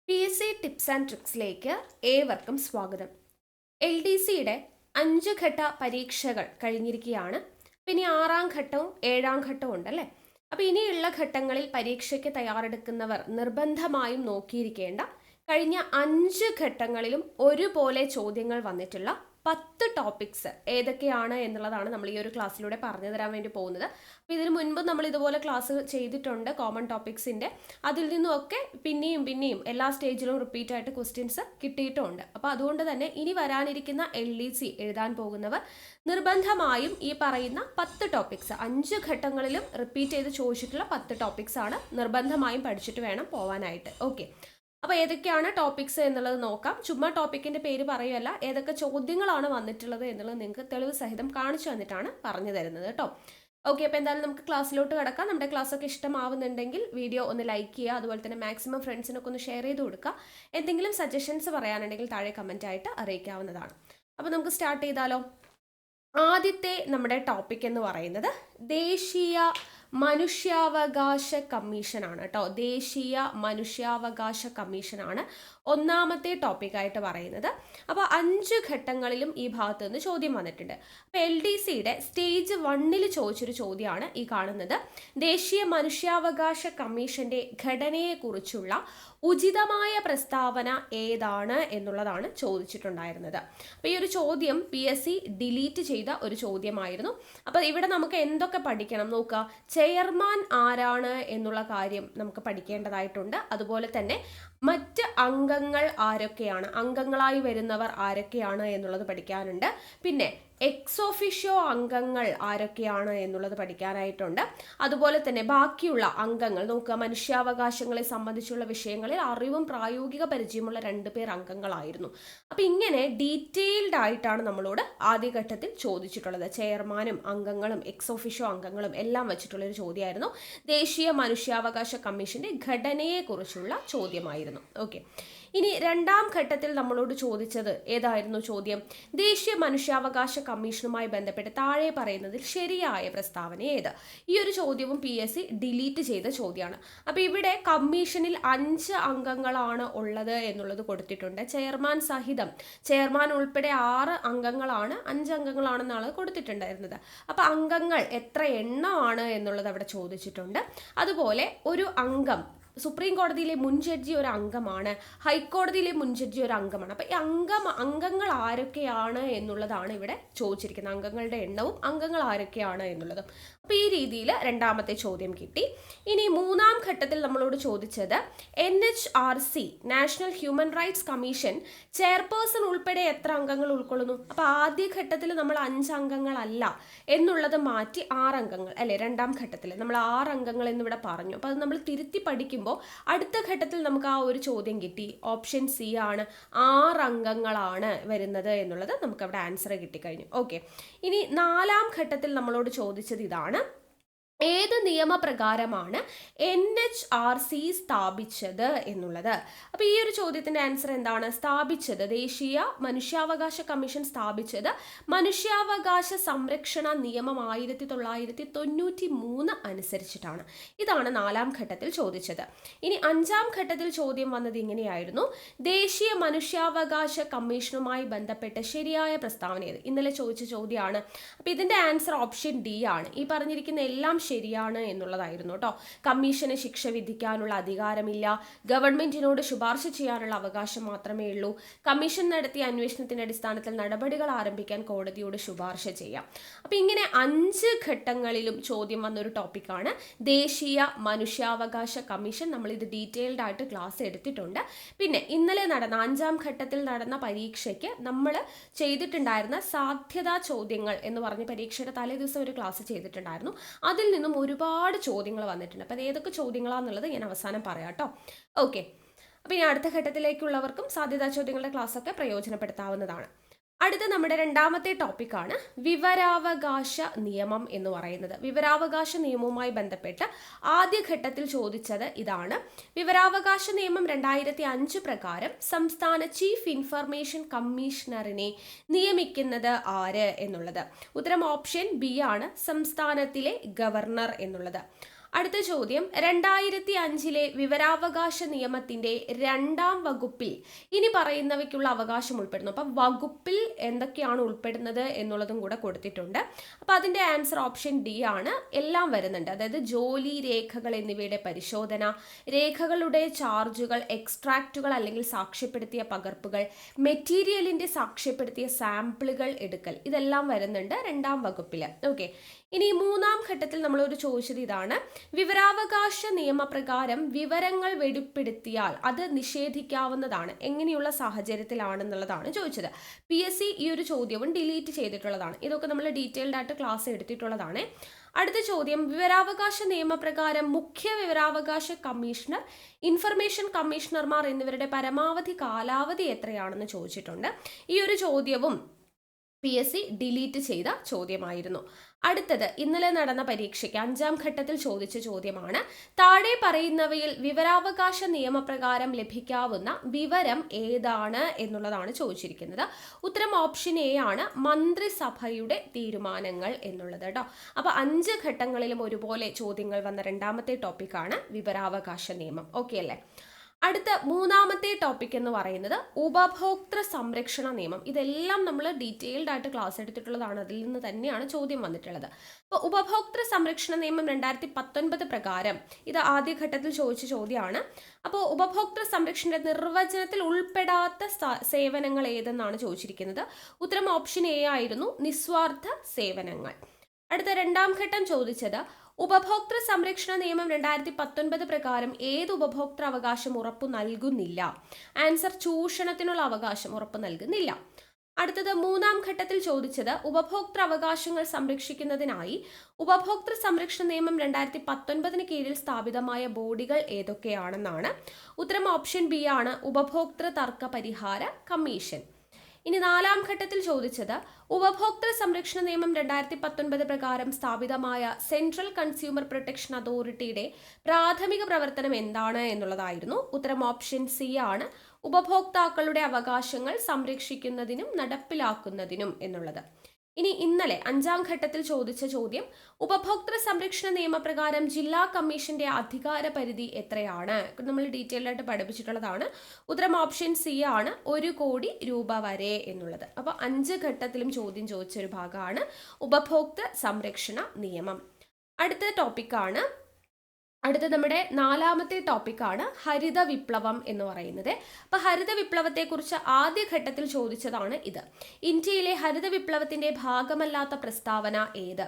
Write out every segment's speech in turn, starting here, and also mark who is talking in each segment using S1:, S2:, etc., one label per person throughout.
S1: PSC tips and ട്രിക്സിലേക്ക് ഏവർക്കും സ്വാഗതം. LDCയുടെ 5 ഘട്ട പരീക്ഷകൾ കഴിഞ്ഞിരിക്കുകയാണ്. പിന്നെ 6ാം ഘട്ടവും 7ാം ഘട്ടവും ഉണ്ടല്ലേ. അപ്പോൾ ഇനിയുള്ള ഘട്ടങ്ങളിൽ പരീക്ഷയ്ക്ക് തയ്യാറെടുക്കുന്നവർ നിർബന്ധമായും നോക്കിയിരിക്കേണ്ട കഴിഞ്ഞ 5 ഘട്ടങ്ങളിലും ഒരുപോലെ ചോദ്യങ്ങൾ വന്നിട്ടുള്ള 10 ടോപ്പിക്സ് ഏതൊക്കെയാണ് എന്നുള്ളതാണ് നമ്മൾ ഈ ഒരു ക്ലാസ്സിലൂടെ പറഞ്ഞു തരാൻ വേണ്ടി പോകുന്നത്. അപ്പോൾ ഇതിനു മുൻപ് നമ്മൾ ഇതുപോലെ ക്ലാസ് ചെയ്തിട്ടുണ്ട് കോമൺ ടോപ്പിക്സിൻ്റെ. അതിൽ നിന്നുമൊക്കെ പിന്നെയും എല്ലാ സ്റ്റേജിലും റിപ്പീറ്റ് ആയിട്ട് ക്വസ്റ്റ്യൻസ് കിട്ടിയിട്ടുമുണ്ട്. അപ്പോൾ അതുകൊണ്ട് തന്നെ ഇനി വരാനിരിക്കുന്ന LDC എഴുതാൻ പോകുന്നവർ നിർബന്ധമായും ഈ പറയുന്ന 10 ടോപ്പിക്സ് 5 ഘട്ടങ്ങളിലും റിപ്പീറ്റ് ചെയ്ത് ചോദിച്ചിട്ടുള്ള 10 ടോപ്പിക്സ് ആണ് നിർബന്ധമായും പഠിച്ചിട്ട് വേണം പോവാനായിട്ട്. ഓക്കെ, അപ്പോൾ ഏതൊക്കെയാണ് ടോപ്പിക്സ് എന്നുള്ളത് നോക്കാം. ചുമ്മാ ടോപ്പിക്കിൻ്റെ പേര് പറയുകയല്ല, ഏതൊക്കെ ചോദ്യങ്ങളാണ് വന്നിട്ടുള്ളത് എന്നുള്ളത് നിങ്ങൾക്ക് തെളിവ് സഹിതം കാണിച്ചു തന്നിട്ടാണ് പറഞ്ഞു തരുന്നത് കേട്ടോ. ഓക്കെ, അപ്പോൾ എന്തായാലും നമുക്ക് ക്ലാസ്സിലോട്ട് കിടക്കാം. നമ്മുടെ ക്ലാസ്സൊക്കെ ഇഷ്ടമാവുന്നുണ്ടെങ്കിൽ വീഡിയോ ഒന്ന് ലൈക്ക് ചെയ്യുക, അതുപോലെ തന്നെ മാക്സിമം ഫ്രണ്ട്സിനൊക്കെ ഒന്ന് ഷെയർ ചെയ്ത് കൊടുക്കുക. എന്തെങ്കിലും സജഷൻസ് പറയാനുണ്ടെങ്കിൽ താഴെ കമൻ്റ് ആയിട്ട് അറിയിക്കാവുന്നതാണ്. അപ്പോൾ നമുക്ക് സ്റ്റാർട്ട് ചെയ്താലോ. ആദ്യത്തെ നമ്മുടെ ടോപ്പിക് എന്ന് പറയുന്നത് ദേശീയ മനുഷ്യാവകാശ കമ്മീഷനാണ് കേട്ടോ. ദേശീയ മനുഷ്യാവകാശ കമ്മീഷനാണ് ഒന്നാമത്തെ ടോപ്പിക്കായിട്ട് പറയുന്നത്. അപ്പോൾ 5 ഘട്ടങ്ങളിലും ഈ ഭാഗത്ത് നിന്ന് ചോദ്യം വന്നിട്ടുണ്ട്. അപ്പോൾ LDCയുടെ സ്റ്റേജ് 1 ചോദിച്ചൊരു ചോദ്യമാണ് ഈ കാണുന്നത്. ദേശീയ മനുഷ്യാവകാശ കമ്മീഷന്റെ ഘടനയെക്കുറിച്ചുള്ള ഉചിതമായ പ്രസ്താവന ഏതാണ് എന്നുള്ളതാണ് ചോദിച്ചിട്ടുണ്ടായിരുന്നത്. അപ്പോൾ ഈ ഒരു ചോദ്യം PSC ഡിലീറ്റ് ചെയ്ത ഒരു ചോദ്യമായിരുന്നു. അപ്പോൾ ഇവിടെ നമുക്ക് എന്തൊക്കെ പഠിക്കണം നോക്കുക. ചെയർമാൻ ആരാണ് എന്നുള്ള കാര്യം നമുക്ക് പഠിക്കേണ്ടതായിട്ടുണ്ട്. അതുപോലെ തന്നെ മറ്റ് അംഗങ്ങൾ ആരൊക്കെയാണ്, അംഗങ്ങളായി വരുന്നവർ ആരൊക്കെയാണ് എന്നുള്ളത് പഠിക്കാനുണ്ട്. പിന്നെ എക്സ് ഓഫീഷ്യോ അംഗങ്ങൾ ആരൊക്കെയാണ് എന്നുള്ളത് പഠിക്കാനായിട്ടുണ്ട്. അതുപോലെ തന്നെ ബാക്കിയുള്ള അംഗങ്ങൾ നോക്കുക. മനുഷ്യാവകാശങ്ങളെ സംബന്ധിച്ചുള്ള വിഷയങ്ങളിൽ അറിവും പ്രായോഗിക പരിചയമുള്ള 2 പേർ അംഗങ്ങളായിരുന്നു. അപ്പം ഇങ്ങനെ ഡീറ്റെയിൽഡ് ആയിട്ടാണ് നമ്മളോട് ആദ്യഘട്ടത്തിൽ ചോദിച്ചിട്ടുള്ളത്. ചെയർമാനും അംഗങ്ങളും എക്സ് ഓഫീഷ്യോ അംഗങ്ങളും എല്ലാം വെച്ചിട്ടുള്ളൊരു ചോദ്യമായിരുന്നു. ദേശീയ മനുഷ്യാവകാശ കമ്മീഷന്റെ ഘടനയെക്കുറിച്ചുള്ള ചോദ്യമായിരുന്നു. ഓക്കെ, ഇനി 2ാം ഘട്ടത്തിൽ നമ്മളോട് ചോദിച്ചത് ഏതായിരുന്നു ചോദ്യം? ദേശീയ മനുഷ്യാവകാശ കമ്മീഷനുമായി ബന്ധപ്പെട്ട് താഴെ പറയുന്നതിൽ ശരിയായ പ്രസ്താവന ഏത്? ഈ ഒരു ചോദ്യവും PSC ഡിലീറ്റ് ചെയ്ത ചോദ്യമാണ്. അപ്പോൾ ഇവിടെ കമ്മീഷനിൽ 5 അംഗങ്ങളാണ് ഉള്ളത് എന്നുള്ളത് കൊടുത്തിട്ടുണ്ട്. ചെയർമാൻ സഹിതം, ചെയർമാൻ ഉൾപ്പെടെ 6 അംഗങ്ങളാണ്, 5 അംഗങ്ങളാണെന്നാണ് കൊടുത്തിട്ടുണ്ടായിരുന്നത്. അപ്പോൾ അംഗങ്ങൾ എത്ര എണ്ണമാണ് എന്നുള്ളത് അവിടെ ചോദിച്ചിട്ടുണ്ട്. അതുപോലെ ഒരു അംഗം, സുപ്രീം കോടതിയിലെ മുൻ ജഡ്ജി ഒരു അംഗമാണ്, ഹൈക്കോടതിയിലെ മുൻ ജഡ്ജി ഒരു അംഗമാണ്. അപ്പോൾ ഈ അംഗങ്ങൾ ആരൊക്കെയാണ് എന്നുള്ളതാണ് ഇവിടെ ചോദിച്ചിരിക്കുന്നത്. അംഗങ്ങളുടെ എണ്ണവും അംഗങ്ങൾ ആരൊക്കെയാണ് എന്നുള്ളതും. അപ്പോൾ ഈ രീതിയിൽ 2ാമത്തെ ചോദ്യം കിട്ടി. ഇനി 3ാം ഘട്ടത്തിൽ നമ്മളോട് ചോദിച്ചത് NHRC national human rights commission chairperson ഉൾപ്പെടെ എത്ര അംഗങ്ങൾ ഉൾക്കൊള്ളുന്നു? അപ്പോൾ ആദ്യ ഘട്ടത്തിൽ നമ്മൾ 5 അംഗങ്ങളല്ല എന്നുള്ളത് മാറ്റി 6 അംഗങ്ങൾ അല്ലേ. 2ാം ഘട്ടത്തിൽ നമ്മൾ 6 അംഗങ്ങൾ എന്നിവിടെ പറഞ്ഞു. അപ്പോൾ അത് നമ്മൾ തിരുത്തി പഠിക്കുമ്പോൾ അടുത്ത ഘട്ടത്തിൽ നമുക്ക് ആ ഒരു ചോദ്യം കിട്ടി. ഓപ്ഷൻ C ആണ്, 6 അംഗങ്ങളാണ് വരുന്നത് എന്നുള്ളത് നമുക്ക് അവിടെ ആൻസർ കിട്ടിക്കഴിഞ്ഞു. ഓക്കെ, ഇനി 4ാം ഘട്ടത്തിൽ നമ്മളോട് ചോദിച്ചത് ഇതാണ്. ഏത് നിയമപ്രകാരമാണ് NHRC സ്ഥാപിച്ചത് എന്നുള്ളത്? അപ്പോൾ ഈ ഒരു ചോദ്യത്തിൻ്റെ ആൻസർ എന്താണ്? സ്ഥാപിച്ചത്, ദേശീയ മനുഷ്യാവകാശ കമ്മീഷൻ സ്ഥാപിച്ചത് മനുഷ്യാവകാശ സംരക്ഷണ നിയമം 1993 അനുസരിച്ചിട്ടാണ്. ഇതാണ് 4ാം ഘട്ടത്തിൽ ചോദിച്ചത്. ഇനി 5ാം ഘട്ടത്തിൽ ചോദ്യം വന്നത് ഇങ്ങനെയായിരുന്നു. ദേശീയ മനുഷ്യാവകാശ കമ്മീഷനുമായി ബന്ധപ്പെട്ട ശരിയായ പ്രസ്താവന ഏത്? ഇന്നലെ ചോദിച്ച ചോദ്യമാണ്. അപ്പോൾ ഇതിൻ്റെ ആൻസർ ഓപ്ഷൻ D ആണ്. ഈ പറഞ്ഞിരിക്കുന്ന എല്ലാം ശരിയാണ് എന്നുള്ളതായിരുന്നു കേട്ടോ. കമ്മീഷന് ശിക്ഷ വിധിക്കാനുള്ള അധികാരമില്ല, ഗവൺമെന്റിനോട് ശുപാർശ ചെയ്യാനുള്ള അവകാശം മാത്രമേ ഉള്ളൂ, കമ്മീഷൻ നടത്തിയ അന്വേഷണത്തിന്റെ അടിസ്ഥാനത്തിൽ നടപടികൾ ആരംഭിക്കാൻ കോടതിയോട് ശുപാർശ ചെയ്യാം. അപ്പം ഇങ്ങനെ 5 ഘട്ടങ്ങളിലും ചോദ്യം വന്നൊരു ടോപ്പിക്കാണ് ദേശീയ മനുഷ്യാവകാശ കമ്മീഷൻ. നമ്മളിത് ഡീറ്റെയിൽഡ് ആയിട്ട് ക്ലാസ് എടുത്തിട്ടുണ്ട്. പിന്നെ ഇന്നലെ നടന്ന 5ാം ഘട്ടത്തിൽ നടന്ന പരീക്ഷയ്ക്ക് നമ്മൾ ചെയ്തിട്ടുണ്ടായിരുന്ന സാധ്യതാ ചോദ്യങ്ങൾ എന്ന് പറഞ്ഞ പരീക്ഷയുടെ തലേ ദിവസം ഒരു ക്ലാസ് ചെയ്തിട്ടുണ്ടായിരുന്നു. അതിൽ നിന്നും ഒരുപാട് ചോദ്യങ്ങൾ വന്നിട്ടുണ്ട്. അപ്പോൾ അത് ഏതൊക്കെ ചോദ്യങ്ങളാണെന്നുള്ളത് ഞാൻ അവസാനം പറയാം കേട്ടോ. ഓക്കെ, അപ്പോൾ ഇനി അടുത്ത ഘട്ടത്തിലേക്കുള്ളവർക്കും സാധ്യതാ ചോദ്യങ്ങളുടെ ക്ലാസ്സൊക്കെ പ്രയോജനപ്പെടുത്താവുന്നതാണ്. അടുത്ത നമ്മുടെ 2ാമത്തെ ടോപ്പിക്കാണ് വിവരാവകാശ നിയമം എന്ന് പറയുന്നത്. വിവരാവകാശ നിയമവുമായി ബന്ധപ്പെട്ട് ആദ്യഘട്ടത്തിൽ ചോദിച്ചത് ഇതാണ്. വിവരാവകാശ നിയമം 2005 പ്രകാരം സംസ്ഥാന ചീഫ് ഇൻഫർമേഷൻ കമ്മീഷണറിനെ നിയമിക്കുന്നത് ആര് എന്നുള്ളത്. ഉത്തരം ഓപ്ഷൻ B ആണ്, സംസ്ഥാനത്തിലെ ഗവർണർ എന്നുള്ളത്. അടുത്ത ചോദ്യം, 2005 വിവരാവകാശ നിയമത്തിന്റെ 2-ാം വകുപ്പിൽ ഇനി പറയുന്നവയ്ക്കുള്ള അവകാശം ഉൾപ്പെടുന്നു. അപ്പം വകുപ്പിൽ എന്തൊക്കെയാണ് ഉൾപ്പെടുന്നത് എന്നുള്ളതും കൂടെ കൊടുത്തിട്ടുണ്ട്. അപ്പം അതിന്റെ ആൻസർ ഓപ്ഷൻ ഡി ആണ്. എല്ലാം വരുന്നുണ്ട്. അതായത് ജോലി, രേഖകൾ എന്നിവയുടെ പരിശോധന, രേഖകളുടെ ചാർജുകൾ, എക്സ്ട്രാക്റ്റുകൾ അല്ലെങ്കിൽ സാക്ഷ്യപ്പെടുത്തിയ പകർപ്പുകൾ, മെറ്റീരിയലിന്റെ സാക്ഷ്യപ്പെടുത്തിയ സാമ്പിളുകൾ എടുക്കൽ, ഇതെല്ലാം വരുന്നുണ്ട് 2-ാം വകുപ്പിൽ. ഓക്കെ, ഇനി 3-ാം ഘട്ടത്തിൽ നമ്മളൊരു ചോദിച്ചത് ഇതാണ്, വിവരാവകാശ നിയമപ്രകാരം വിവരങ്ങൾ വെളിപ്പെടുത്തിയാൽ അത് നിഷേധിക്കാവുന്നതാണ്, എങ്ങനെയുള്ള സാഹചര്യത്തിലാണെന്നുള്ളതാണ് ചോദിച്ചത്. PSC ഈ ഒരു ചോദ്യവും ഡിലീറ്റ് ചെയ്തിട്ടുള്ളതാണ്. ഇതൊക്കെ നമ്മൾ ഡീറ്റെയിൽഡ് ആയിട്ട് ക്ലാസ് എടുത്തിട്ടുള്ളതാണ്. അടുത്ത ചോദ്യം, വിവരാവകാശ നിയമപ്രകാരം മുഖ്യ വിവരാവകാശ കമ്മീഷണർ, ഇൻഫർമേഷൻ കമ്മീഷണർമാർ എന്നിവരുടെ പരമാവധി കാലാവധി എത്രയാണെന്ന് ചോദിച്ചിട്ടുണ്ട്. ഈ ഒരു ചോദ്യവും PSC ഡിലീറ്റ് ചെയ്ത ചോദ്യമായിരുന്നു. അടുത്തത്, ഇന്നലെ നടന്ന പരീക്ഷയ്ക്ക് 5-ാം ഘട്ടത്തിൽ ചോദിച്ച ചോദ്യമാണ്. താഴെ പറയുന്നവയിൽ വിവരാവകാശ നിയമപ്രകാരം ലഭിക്കാവുന്ന വിവരം ഏതാണ് എന്നുള്ളതാണ് ചോദിച്ചിരിക്കുന്നത്. ഉത്തരം ഓപ്ഷൻ എ ആണ്, മന്ത്രിസഭയുടെ തീരുമാനങ്ങൾ എന്നുള്ളത് കേട്ടോ. അപ്പോൾ 5 ഘട്ടങ്ങളിലും ഒരുപോലെ ചോദ്യങ്ങൾ വന്ന 2-ാമത്തെ ടോപ്പിക്കാണ് വിവരാവകാശ നിയമം. ഓക്കെ അല്ലേ? അടുത്ത 3-ാമത്തെ ടോപ്പിക് എന്ന് പറയുന്നത് ഉപഭോക്തൃ സംരക്ഷണ നിയമം. ഇതെല്ലാം നമ്മൾ ഡീറ്റെയിൽഡ് ആയിട്ട് ക്ലാസ് എടുത്തിട്ടുള്ളതാണ്. അതിൽ നിന്ന് തന്നെയാണ് ചോദ്യം വന്നിട്ടുള്ളത്. അപ്പോൾ ഉപഭോക്തൃ സംരക്ഷണ നിയമം 2019 പ്രകാരം ഇത് ആദ്യഘട്ടത്തിൽ ചോദിച്ച ചോദ്യമാണ്. അപ്പോൾ ഉപഭോക്തൃ സംരക്ഷണ നിർവചനത്തിൽ ഉൾപ്പെടാത്ത സേവനങ്ങൾ ഏതെന്നാണ് ചോദിച്ചിരിക്കുന്നത്. ഉത്തരം ഓപ്ഷൻ എ ആയിരുന്നു, നിസ്വാർത്ഥ സേവനങ്ങൾ. അടുത്ത 2-ാം ഘട്ടം ചോദിച്ചത്, ഉപഭോക്തൃ സംരക്ഷണ നിയമം 2019 പ്രകാരം ഏത് ഉപഭോക്തൃ അവകാശം ഉറപ്പു നൽകുന്നില്ല? ആൻസർ, ചൂഷണത്തിനുള്ള അവകാശം ഉറപ്പു നൽകുന്നില്ല. അടുത്തത് 3-ാം ഘട്ടത്തിൽ ചോദിച്ചത്, ഉപഭോക്തൃ അവകാശങ്ങൾ സംരക്ഷിക്കുന്നതിനായി ഉപഭോക്തൃ സംരക്ഷണ നിയമം 2019 കീഴിൽ സ്ഥാപിതമായ ബോഡികൾ ഏതൊക്കെയാണെന്നാണ്. ഉത്തരം ഓപ്ഷൻ ബി ആണ്, ഉപഭോക്തൃ തർക്ക പരിഹാര കമ്മീഷൻ. ഇനി 4-ാം ഘട്ടത്തിൽ ചോദിച്ചത്, ഉപഭോക്തൃ സംരക്ഷണ നിയമം 2019 പ്രകാരം സ്ഥാപിതമായ സെൻട്രൽ കൺസ്യൂമർ പ്രൊട്ടക്ഷൻ അതോറിറ്റിയുടെ പ്രാഥമിക പ്രവർത്തനം എന്താണ് എന്നുള്ളതായിരുന്നു. ഉത്തരം ഓപ്ഷൻ സി ആണ്, ഉപഭോക്താക്കളുടെ അവകാശങ്ങൾ സംരക്ഷിക്കുന്നതിനും നടപ്പിലാക്കുന്നതിനും എന്നുള്ളത്. ഇനി ഇന്നലെ 5-ാം ഘട്ടത്തിൽ ചോദിച്ച ചോദ്യം, ഉപഭോക്തൃ സംരക്ഷണ നിയമപ്രകാരം ജില്ലാ കമ്മീഷന്റെ അധികാര പരിധി എത്രയാണ്? നമ്മൾ ഡീറ്റെയിൽ ആയിട്ട് പഠിപ്പിച്ചിട്ടുള്ളതാണ്. ഉത്തരം ഓപ്ഷൻ സി ആണ്, 1 കോടി രൂപ വരെ എന്നുള്ളത്. അപ്പോൾ 5 ഘട്ടത്തിലും ചോദ്യം ചോദിച്ചൊരു ഭാഗമാണ് ഉപഭോക്തൃ സംരക്ഷണ നിയമം. അടുത്ത ടോപ്പിക്കാണ്, അടുത്ത നമ്മുടെ 4-ാമത്തെ ടോപ്പിക്കാണ് ഹരിത വിപ്ലവം എന്ന് പറയുന്നത്. അപ്പോൾ ഹരിത വിപ്ലവത്തെക്കുറിച്ച് ആദ്യഘട്ടത്തിൽ ചോദിച്ചതാണ് ഇത്. ഇന്ത്യയിലെ ഹരിത വിപ്ലവത്തിന്റെ ഭാഗമല്ലാത്ത പ്രസ്താവന ഏത്?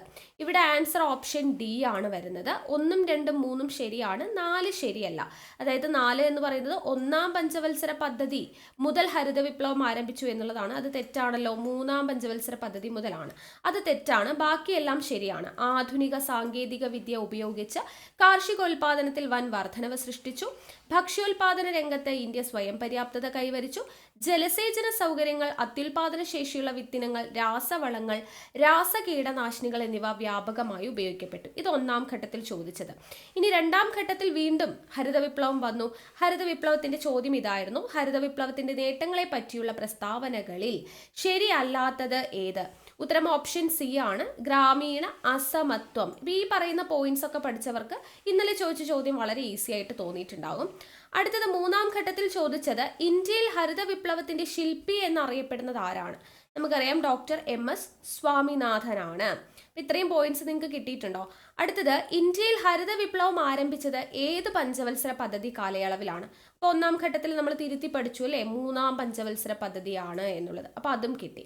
S1: ഇവിടെ ആൻസർ ഓപ്ഷൻ ഡി ആണ് വരുന്നത്. 1, 2, 3 ശരിയാണ്, 4 ശരിയല്ല. അതായത് 4 എന്ന് പറയുന്നത് 1-ാം പഞ്ചവത്സര പദ്ധതി മുതൽ ഹരിത വിപ്ലവം ആരംഭിച്ചു എന്നുള്ളതാണ്. അത് തെറ്റാണല്ലോ. 3-ാം പഞ്ചവത്സര പദ്ധതി മുതലാണ്. അത് തെറ്റാണ്. ബാക്കിയെല്ലാം ശരിയാണ്. ആധുനിക സാങ്കേതിക വിദ്യ ഉപയോഗിച്ച് കാർഷികോൽപാദനത്തിൽ വൻ വർധനവ് സൃഷ്ടിച്ചു. ഭക്ഷ്യോൽപാദന രംഗത്ത് ഇന്ത്യ സ്വയം പര്യാപ്തത കൈവരിച്ചു. ജലസേചന സൗകര്യങ്ങൾ, അത്യുൽപാദന ശേഷിയുള്ള വിത്തിനങ്ങൾ, രാസവളങ്ങൾ, രാസകീടനാശിനികൾ എന്നിവ വ്യാപകമായി ഉപയോഗിക്കപ്പെട്ടു. ഇത് 1-ാം ഘട്ടത്തിൽ ചോദിച്ചത്. ഇനി 2-ാം ഘട്ടത്തിൽ വീണ്ടും ഹരിത വിപ്ലവം വന്നു. ഹരിത വിപ്ലവത്തിന്റെ ചോദ്യം ഇതായിരുന്നു, ഹരിത വിപ്ലവത്തിന്റെ നേട്ടങ്ങളെ പറ്റിയുള്ള പ്രസ്താവനകളിൽ ശരിയല്ലാത്തത് ഏത്? ഉത്തരം ഓപ്ഷൻ സി ആണ്, ഗ്രാമീണ അസമത്വം. ഈ പറയുന്ന പോയിന്റ്സ് ഒക്കെ പഠിച്ചവർക്ക് ഇന്നലെ ചോദിച്ച ചോദ്യം വളരെ ഈസി ആയിട്ട് തോന്നിയിട്ടുണ്ടാകും. അടുത്തത് 3-ാം ഘട്ടത്തിൽ ചോദിച്ചത്, ഇന്ത്യയിൽ ഹരിത വിപ്ലവത്തിന്റെ ശില്പി എന്നറിയപ്പെടുന്നത് ആരാണ്? നമുക്കറിയാം, ഡോക്ടർ MS സ്വാമിനാഥനാണ്. ഇത്രയും പോയിന്റ്സ് നിങ്ങൾക്ക് കിട്ടിയിട്ടുണ്ടോ? അടുത്തത്, ഇന്ത്യയിൽ ഹരിത വിപ്ലവം ആരംഭിച്ചത് ഏത് പഞ്ചവത്സര പദ്ധതി കാലയളവിലാണ്? അപ്പോൾ 1-ാം ഘട്ടത്തിൽ നമ്മൾ തിരുത്തി പഠിച്ചു അല്ലേ, 3-ാം പഞ്ചവത്സര പദ്ധതിയാണ് എന്നുള്ളത്. അപ്പോൾ അതും കിട്ടി.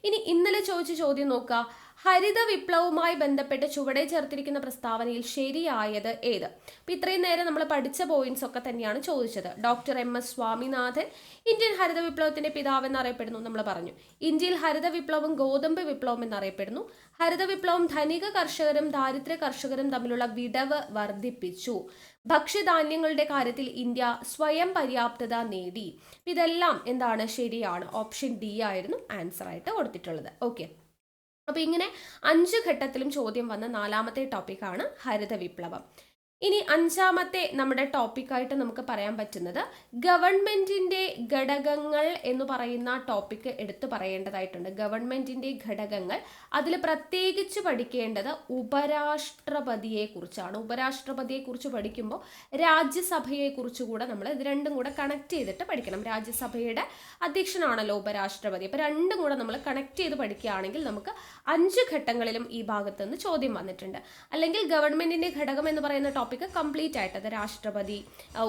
S1: ഇനി ഇന്നലെ ചോദിച്ച ചോദ്യം നോക്കുക, ഹരിത വിപ്ലവവുമായി ബന്ധപ്പെട്ട് ചുവടെ ചേർത്തിരിക്കുന്ന പ്രസ്താവനയിൽ ശരിയായത് ഏത്? അപ്പം ഇത്രയും നേരം നമ്മൾ പഠിച്ച പോയിന്റ്സ് ഒക്കെ തന്നെയാണ് ചോദിച്ചത്. ഡോക്ടർ MS സ്വാമിനാഥൻ ഇന്ത്യൻ ഹരിത വിപ്ലവത്തിന്റെ പിതാവ് എന്നറിയപ്പെടുന്നു, നമ്മൾ പറഞ്ഞു. ഇന്ത്യയിൽ ഹരിത വിപ്ലവം ഗോതമ്പ് വിപ്ലവം എന്നറിയപ്പെടുന്നു. ഹരിത വിപ്ലവം ധനിക കർഷകരും ദാരിദ്ര്യ കർഷകരും തമ്മിലുള്ള വിടവ് വർദ്ധിപ്പിച്ചു. ഭക്ഷ്യധാന്യങ്ങളുടെ കാര്യത്തിൽ ഇന്ത്യ സ്വയം പര്യാപ്തത നേടി. ഇതെല്ലാം എന്താണ്? ശരിയാണ്. ഓപ്ഷൻ ഡി ആയിരുന്നു ആൻസർ ആയിട്ട് കൊടുത്തിട്ടുള്ളത്. ഓക്കെ, അപ്പോൾ ഇങ്ങനെ 5 ഘട്ടത്തിലും ചോദ്യം വന്ന 4-ാമത്തെ ടോപ്പിക്കാണ് ഹരിത വിപ്ലവം. ഇനി അഞ്ചാമത്തെ നമ്മുടെ ടോപ്പിക്കായിട്ട് നമുക്ക് പറയാൻ പറ്റുന്നത് ഗവൺമെന്റിന്റെ ഘടകങ്ങൾ എന്ന് പറയുന്ന ടോപ്പിക്ക് എടുത്തു പറയേണ്ടതായിട്ടുണ്ട്. ഗവൺമെന്റിന്റെ ഘടകങ്ങൾ, അതിൽ പ്രത്യേകിച്ച് പഠിക്കേണ്ടത് ഉപരാഷ്ട്രപതിയെ കുറിച്ചാണ്. ഉപരാഷ്ട്രപതിയെ കുറിച്ച് പഠിക്കുമ്പോൾ രാജ്യസഭയെ കുറിച്ച് കൂടെ നമ്മൾ ഇത് രണ്ടും കൂടെ കണക്ട് ചെയ്തിട്ട് പഠിക്കണം. രാജ്യസഭയുടെ അധ്യക്ഷനാണല്ലോ ഉപരാഷ്ട്രപതി. അപ്പൊ രണ്ടും കൂടെ നമ്മൾ കണക്ട് ചെയ്ത് പഠിക്കുകയാണെങ്കിൽ നമുക്ക് 5 ഘട്ടങ്ങളിലും ഈ ഭാഗത്ത് നിന്ന് ചോദ്യം വന്നിട്ടുണ്ട്. അല്ലെങ്കിൽ ഗവൺമെന്റിന്റെ ഘടകം എന്ന് പറയുന്ന ടോപ്പിക്ക് കംപ്ലീറ്റ് ആയിട്ട്, അത് രാഷ്ട്രപതി,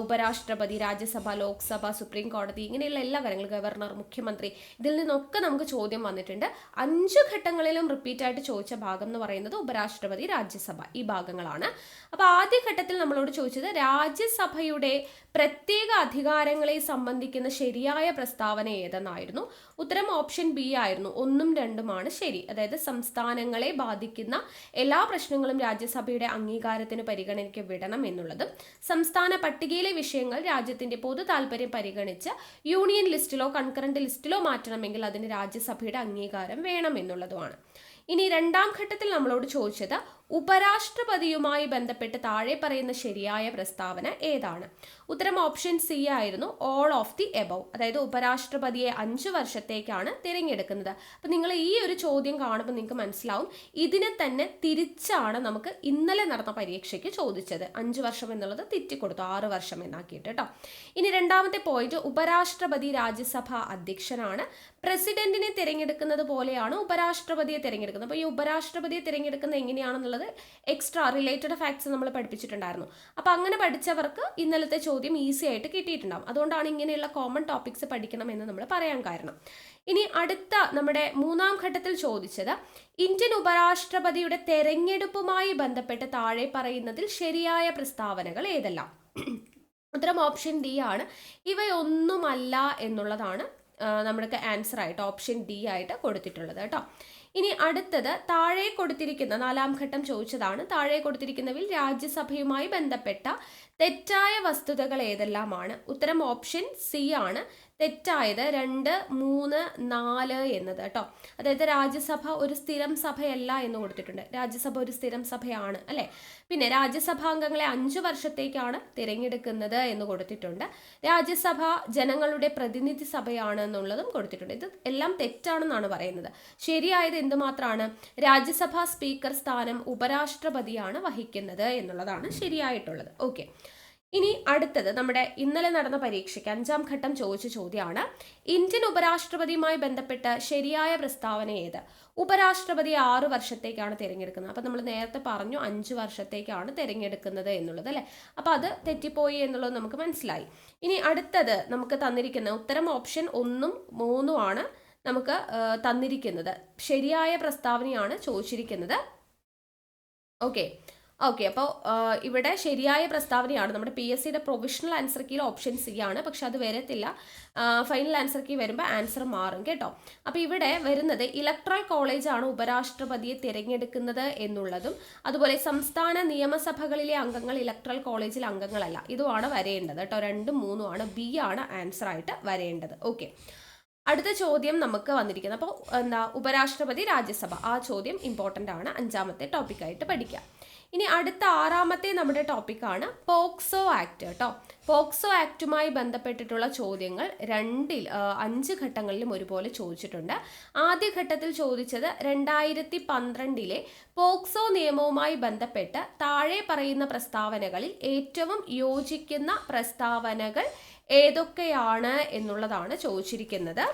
S1: ഉപരാഷ്ട്രപതി, രാജ്യസഭ, ലോക്സഭ, സുപ്രീം കോടതി, ഇങ്ങനെയുള്ള എല്ലാ കാര്യങ്ങളും, ഗവർണർ, മുഖ്യമന്ത്രി, ഇതിൽ നിന്നൊക്കെ നമുക്ക് ചോദ്യം വന്നിട്ടുണ്ട്. 5 ഘട്ടങ്ങളിലും റിപ്പീറ്റ് ആയിട്ട് ചോദിച്ച ഭാഗം എന്ന് പറയുന്നത് ഉപരാഷ്ട്രപതി, രാജ്യസഭ, ഈ ഭാഗങ്ങളാണ്. അപ്പൊ ആദ്യ ഘട്ടത്തിൽ നമ്മളോട് ചോദിച്ചത് രാജ്യസഭയുടെ പ്രത്യേക അധികാരങ്ങളെ സംബന്ധിക്കുന്ന ശരിയായ പ്രസ്താവന ഏതെന്നായിരുന്നു. ഉത്തരം ഓപ്ഷൻ ബി ആയിരുന്നു. 1ഉം 2ഉമാണ് ശരി. അതായത് സംസ്ഥാനങ്ങളെ ബാധിക്കുന്ന എല്ലാ പ്രശ്നങ്ങളും രാജ്യസഭയുടെ അംഗീകാരത്തിന് പരിഗണനയ്ക്ക് വിടണം എന്നുള്ളതും, സംസ്ഥാന പട്ടികയിലെ വിഷയങ്ങൾ രാജ്യത്തിന്റെ പൊതു താല്പര്യം പരിഗണിച്ച് യൂണിയൻ ലിസ്റ്റിലോ കൺകറന്റ് ലിസ്റ്റിലോ മാറ്റണമെങ്കിൽ അതിന് രാജ്യസഭയുടെ അംഗീകാരം വേണം എന്നുള്ളതുമാണ്. ഇനി രണ്ടാം ഘട്ടത്തിൽ നമ്മളോട് ചോദിച്ചത് ഉപരാഷ്ട്രപതിയുമായി ബന്ധപ്പെട്ട് താഴെ പറയുന്ന ശരിയായ പ്രസ്താവന ഏതാണ്. ഉത്തരം ഓപ്ഷൻ സി ആയിരുന്നു, ഓൾ ഓഫ് ദി എബവ്. അതായത് ഉപരാഷ്ട്രപതിയെ 5 വർഷത്തേക്കാണ് തിരഞ്ഞെടുക്കുന്നത്. അപ്പം നിങ്ങൾ ഈ ഒരു ചോദ്യം കാണുമ്പോൾ നിങ്ങൾക്ക് മനസ്സിലാവും, ഇതിനെ തന്നെ തിരിച്ചാണ് നമുക്ക് ഇന്നലെ നടന്ന പരീക്ഷയ്ക്ക് ചോദിച്ചത്. 5 വർഷം എന്നുള്ളത് തെറ്റിക്കൊടുത്തു, 6 വർഷം എന്നാക്കിയിട്ട് കേട്ടോ. ഇനി രണ്ടാമത്തെ പോയിന്റ്, ഉപരാഷ്ട്രപതി രാജ്യസഭ അധ്യക്ഷനാണ്. പ്രസിഡന്റിനെ തിരഞ്ഞെടുക്കുന്നത് പോലെയാണ് ഉപരാഷ്ട്രപതിയെ തിരഞ്ഞെടുക്കുന്നത്. അപ്പോൾ ഈ ഉപരാഷ്ട്രപതിയെ തിരഞ്ഞെടുക്കുന്നത് എങ്ങനെയാണെന്നുള്ളത് എക്സ്ട്രാ റിലേറ്റഡ് ഫാക്ട്സ് നമ്മൾ പഠിപ്പിച്ചിട്ടുണ്ടായിരുന്നു. അപ്പോൾ അങ്ങനെ പഠിച്ചവർക്ക് ഇന്നലത്തെ ചോദ്യം ഈസി ആയിട്ട് കിട്ടിയിട്ടുണ്ടാവും. അതുകൊണ്ടാണ് ഇങ്ങനെയുള്ള കോമൺ ടോപ്പിക്സ് പഠിക്കണം എന്ന് നമ്മൾ പറയാൻ കാരണം. ഇനി അടുത്ത നമ്മുടെ മൂന്നാം ഘട്ടത്തിൽ ചോദിച്ചത് ഇന്ത്യൻ ഉപരാഷ്ട്രപതിയുടെ തെരഞ്ഞെടുപ്പുമായി ബന്ധപ്പെട്ട് താഴെ പറയുന്നതിൽ ശരിയായ പ്രസ്താവനകൾ ഏതെല്ലാം. ഉത്തരം ഓപ്ഷൻ ഡി ആണ്. ഇവയൊന്നുമല്ല എന്നുള്ളതാണ് നമ്മൾക്ക് ആൻസർ ആയിട്ട് ഓപ്ഷൻ ഡി ആയിട്ട് കൊടുത്തിട്ടുള്ളത് കേട്ടോ. ഇനി അടുത്തത് താഴെ കൊടുത്തിരിക്കുന്ന 4ാം ഘട്ടം ചോദിച്ചതാണ്. താഴെ കൊടുത്തിരിക്കുന്നതിൽ രാജ്യസഭയുമായി ബന്ധപ്പെട്ട തെറ്റായ വസ്തുതകൾ ഏതെല്ലാമാണ്. ഉത്തരം ഓപ്ഷൻ സി ആണ്. തെറ്റായത് 2, 3, 4 എന്നത് കേട്ടോ. അതായത് രാജ്യസഭ ഒരു സ്ഥിരം സഭയല്ല എന്ന് കൊടുത്തിട്ടുണ്ട്. രാജ്യസഭ ഒരു സ്ഥിരം സഭയാണ് അല്ലെ. പിന്നെ രാജ്യസഭാംഗങ്ങളെ 5 വർഷത്തേക്കാണ് തിരഞ്ഞെടുക്കുന്നത് എന്ന് കൊടുത്തിട്ടുണ്ട്. രാജ്യസഭ ജനങ്ങളുടെ പ്രതിനിധി സഭയാണ് എന്നുള്ളതും കൊടുത്തിട്ടുണ്ട്. ഇത് എല്ലാം തെറ്റാണെന്നാണ് പറയുന്നത്. ശരിയായത് എന്തുമാത്രമാണ്, രാജ്യസഭാ സ്പീക്കർ സ്ഥാനം ഉപരാഷ്ട്രപതിയാണ് വഹിക്കുന്നത് എന്നുള്ളതാണ് ശരിയായിട്ടുള്ളത്. ഓക്കെ. ഇനി അടുത്തത് നമ്മുടെ ഇന്നലെ നടന്ന പരീക്ഷയ്ക്ക് 5ാം ഘട്ടം ചോദിച്ച ചോദ്യമാണ്, ഇന്ത്യൻ ഉപരാഷ്ട്രപതിയുമായി ബന്ധപ്പെട്ട് ശരിയായ പ്രസ്താവന ഏത്. ഉപരാഷ്ട്രപതി 6 വർഷത്തേക്കാണ് തിരഞ്ഞെടുക്കുന്നത്. അപ്പം നമ്മൾ നേരത്തെ പറഞ്ഞു 5 വർഷത്തേക്കാണ് തിരഞ്ഞെടുക്കുന്നത് എന്നുള്ളത് അല്ലേ. അപ്പം അത് തെറ്റിപ്പോയി എന്നുള്ളത് നമുക്ക് മനസ്സിലായി. ഇനി അടുത്തത് നമുക്ക് തന്നിരിക്കുന്ന ഉത്തരം ഓപ്ഷൻ 1ഉം 3ഉം ആണ് നമുക്ക് തന്നിരിക്കുന്നത്. ശരിയായ പ്രസ്താവനയാണ് ചോദിച്ചിരിക്കുന്നത്. ഓക്കെ. അപ്പോൾ ഇവിടെ ശരിയായ പ്രസ്താവനയാണ് നമ്മുടെ PSCയുടെ പ്രൊവിഷണൽ ആൻസർ കീയിൽ ഓപ്ഷൻ സി ആണ്. പക്ഷെ അത് വരത്തില്ല, ഫൈനൽ ആൻസർ കീ വരുമ്പോൾ ആൻസർ മാറും കേട്ടോ. അപ്പോൾ ഇവിടെ വരുന്നത് ഇലക്ട്രൽ കോളേജാണ് ഉപരാഷ്ട്രപതിയെ തിരഞ്ഞെടുക്കുന്നത് എന്നുള്ളതും, അതുപോലെ സംസ്ഥാന നിയമസഭകളിലെ അംഗങ്ങൾ ഇലക്ട്രൽ കോളേജിൽ അംഗങ്ങളല്ല, ഇതുമാണ് വരേണ്ടത് കേട്ടോ. 2ഉം 3ഉം ആണ്. ബി ആണ് ആൻസർ ആയിട്ട് വരേണ്ടത്. ഓക്കെ. അടുത്ത ചോദ്യം നമുക്ക് വന്നിരിക്കുന്നത്, അപ്പോൾ ഉപരാഷ്ട്രപതി രാജ്യസഭ, ആ ചോദ്യം ഇമ്പോർട്ടൻ്റ് ആണ്. 5ാമത്തെ ടോപ്പിക്കായിട്ട് പഠിക്കുക. ഇനി അടുത്ത 6ാമത്തെ നമ്മുടെ ടോപ്പിക്കാണ് പോക്സോ ആക്ട് കേട്ടോ. പോക്സോ ആക്ടുമായി ബന്ധപ്പെട്ടിട്ടുള്ള ചോദ്യങ്ങൾ 5 ഘട്ടങ്ങളിലും ഒരുപോലെ ചോദിച്ചിട്ടുണ്ട്. ആദ്യ ഘട്ടത്തിൽ ചോദിച്ചത് 2012 പോക്സോ നിയമവുമായി ബന്ധപ്പെട്ട് താഴെ പറയുന്ന പ്രസ്താവനകളിൽ ഏറ്റവും യോജിക്കുന്ന പ്രസ്താവനകൾ ഏതൊക്കെയാണ് എന്നുള്ളതാണ് ചോദിച്ചിരിക്കുന്നത്.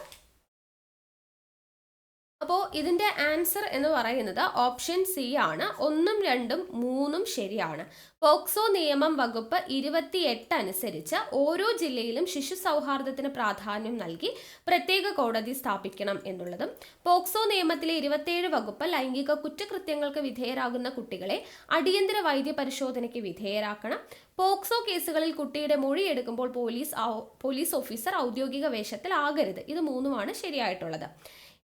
S1: അപ്പോൾ ഇതിൻ്റെ ആൻസർ എന്ന് പറയുന്നത് ഓപ്ഷൻ സി ആണ്. 1ഉം 2ഉം 3ഉം ശരിയാണ്. പോക്സോ നിയമം വകുപ്പ് 28 അനുസരിച്ച് ഓരോ ജില്ലയിലും ശിശു സൗഹാർദ്ദത്തിന് പ്രാധാന്യം നൽകി പ്രത്യേക കോടതി സ്ഥാപിക്കണം എന്നുള്ളതും, പോക്സോ നിയമത്തിലെ 27 വകുപ്പ് ലൈംഗിക കുറ്റകൃത്യങ്ങൾക്ക് വിധേയരാകുന്ന കുട്ടികളെ അടിയന്തര വൈദ്യ പരിശോധനയ്ക്ക് വിധേയരാക്കണം, പോക്സോ കേസുകളിൽ കുട്ടിയുടെ മൊഴി എടുക്കുമ്പോൾ പോലീസ് ഓഫീസർ ഔദ്യോഗിക വേഷത്തിൽ ആകരുത്. ഇത് 3ഉമാണ് ശരിയായിട്ടുള്ളത്.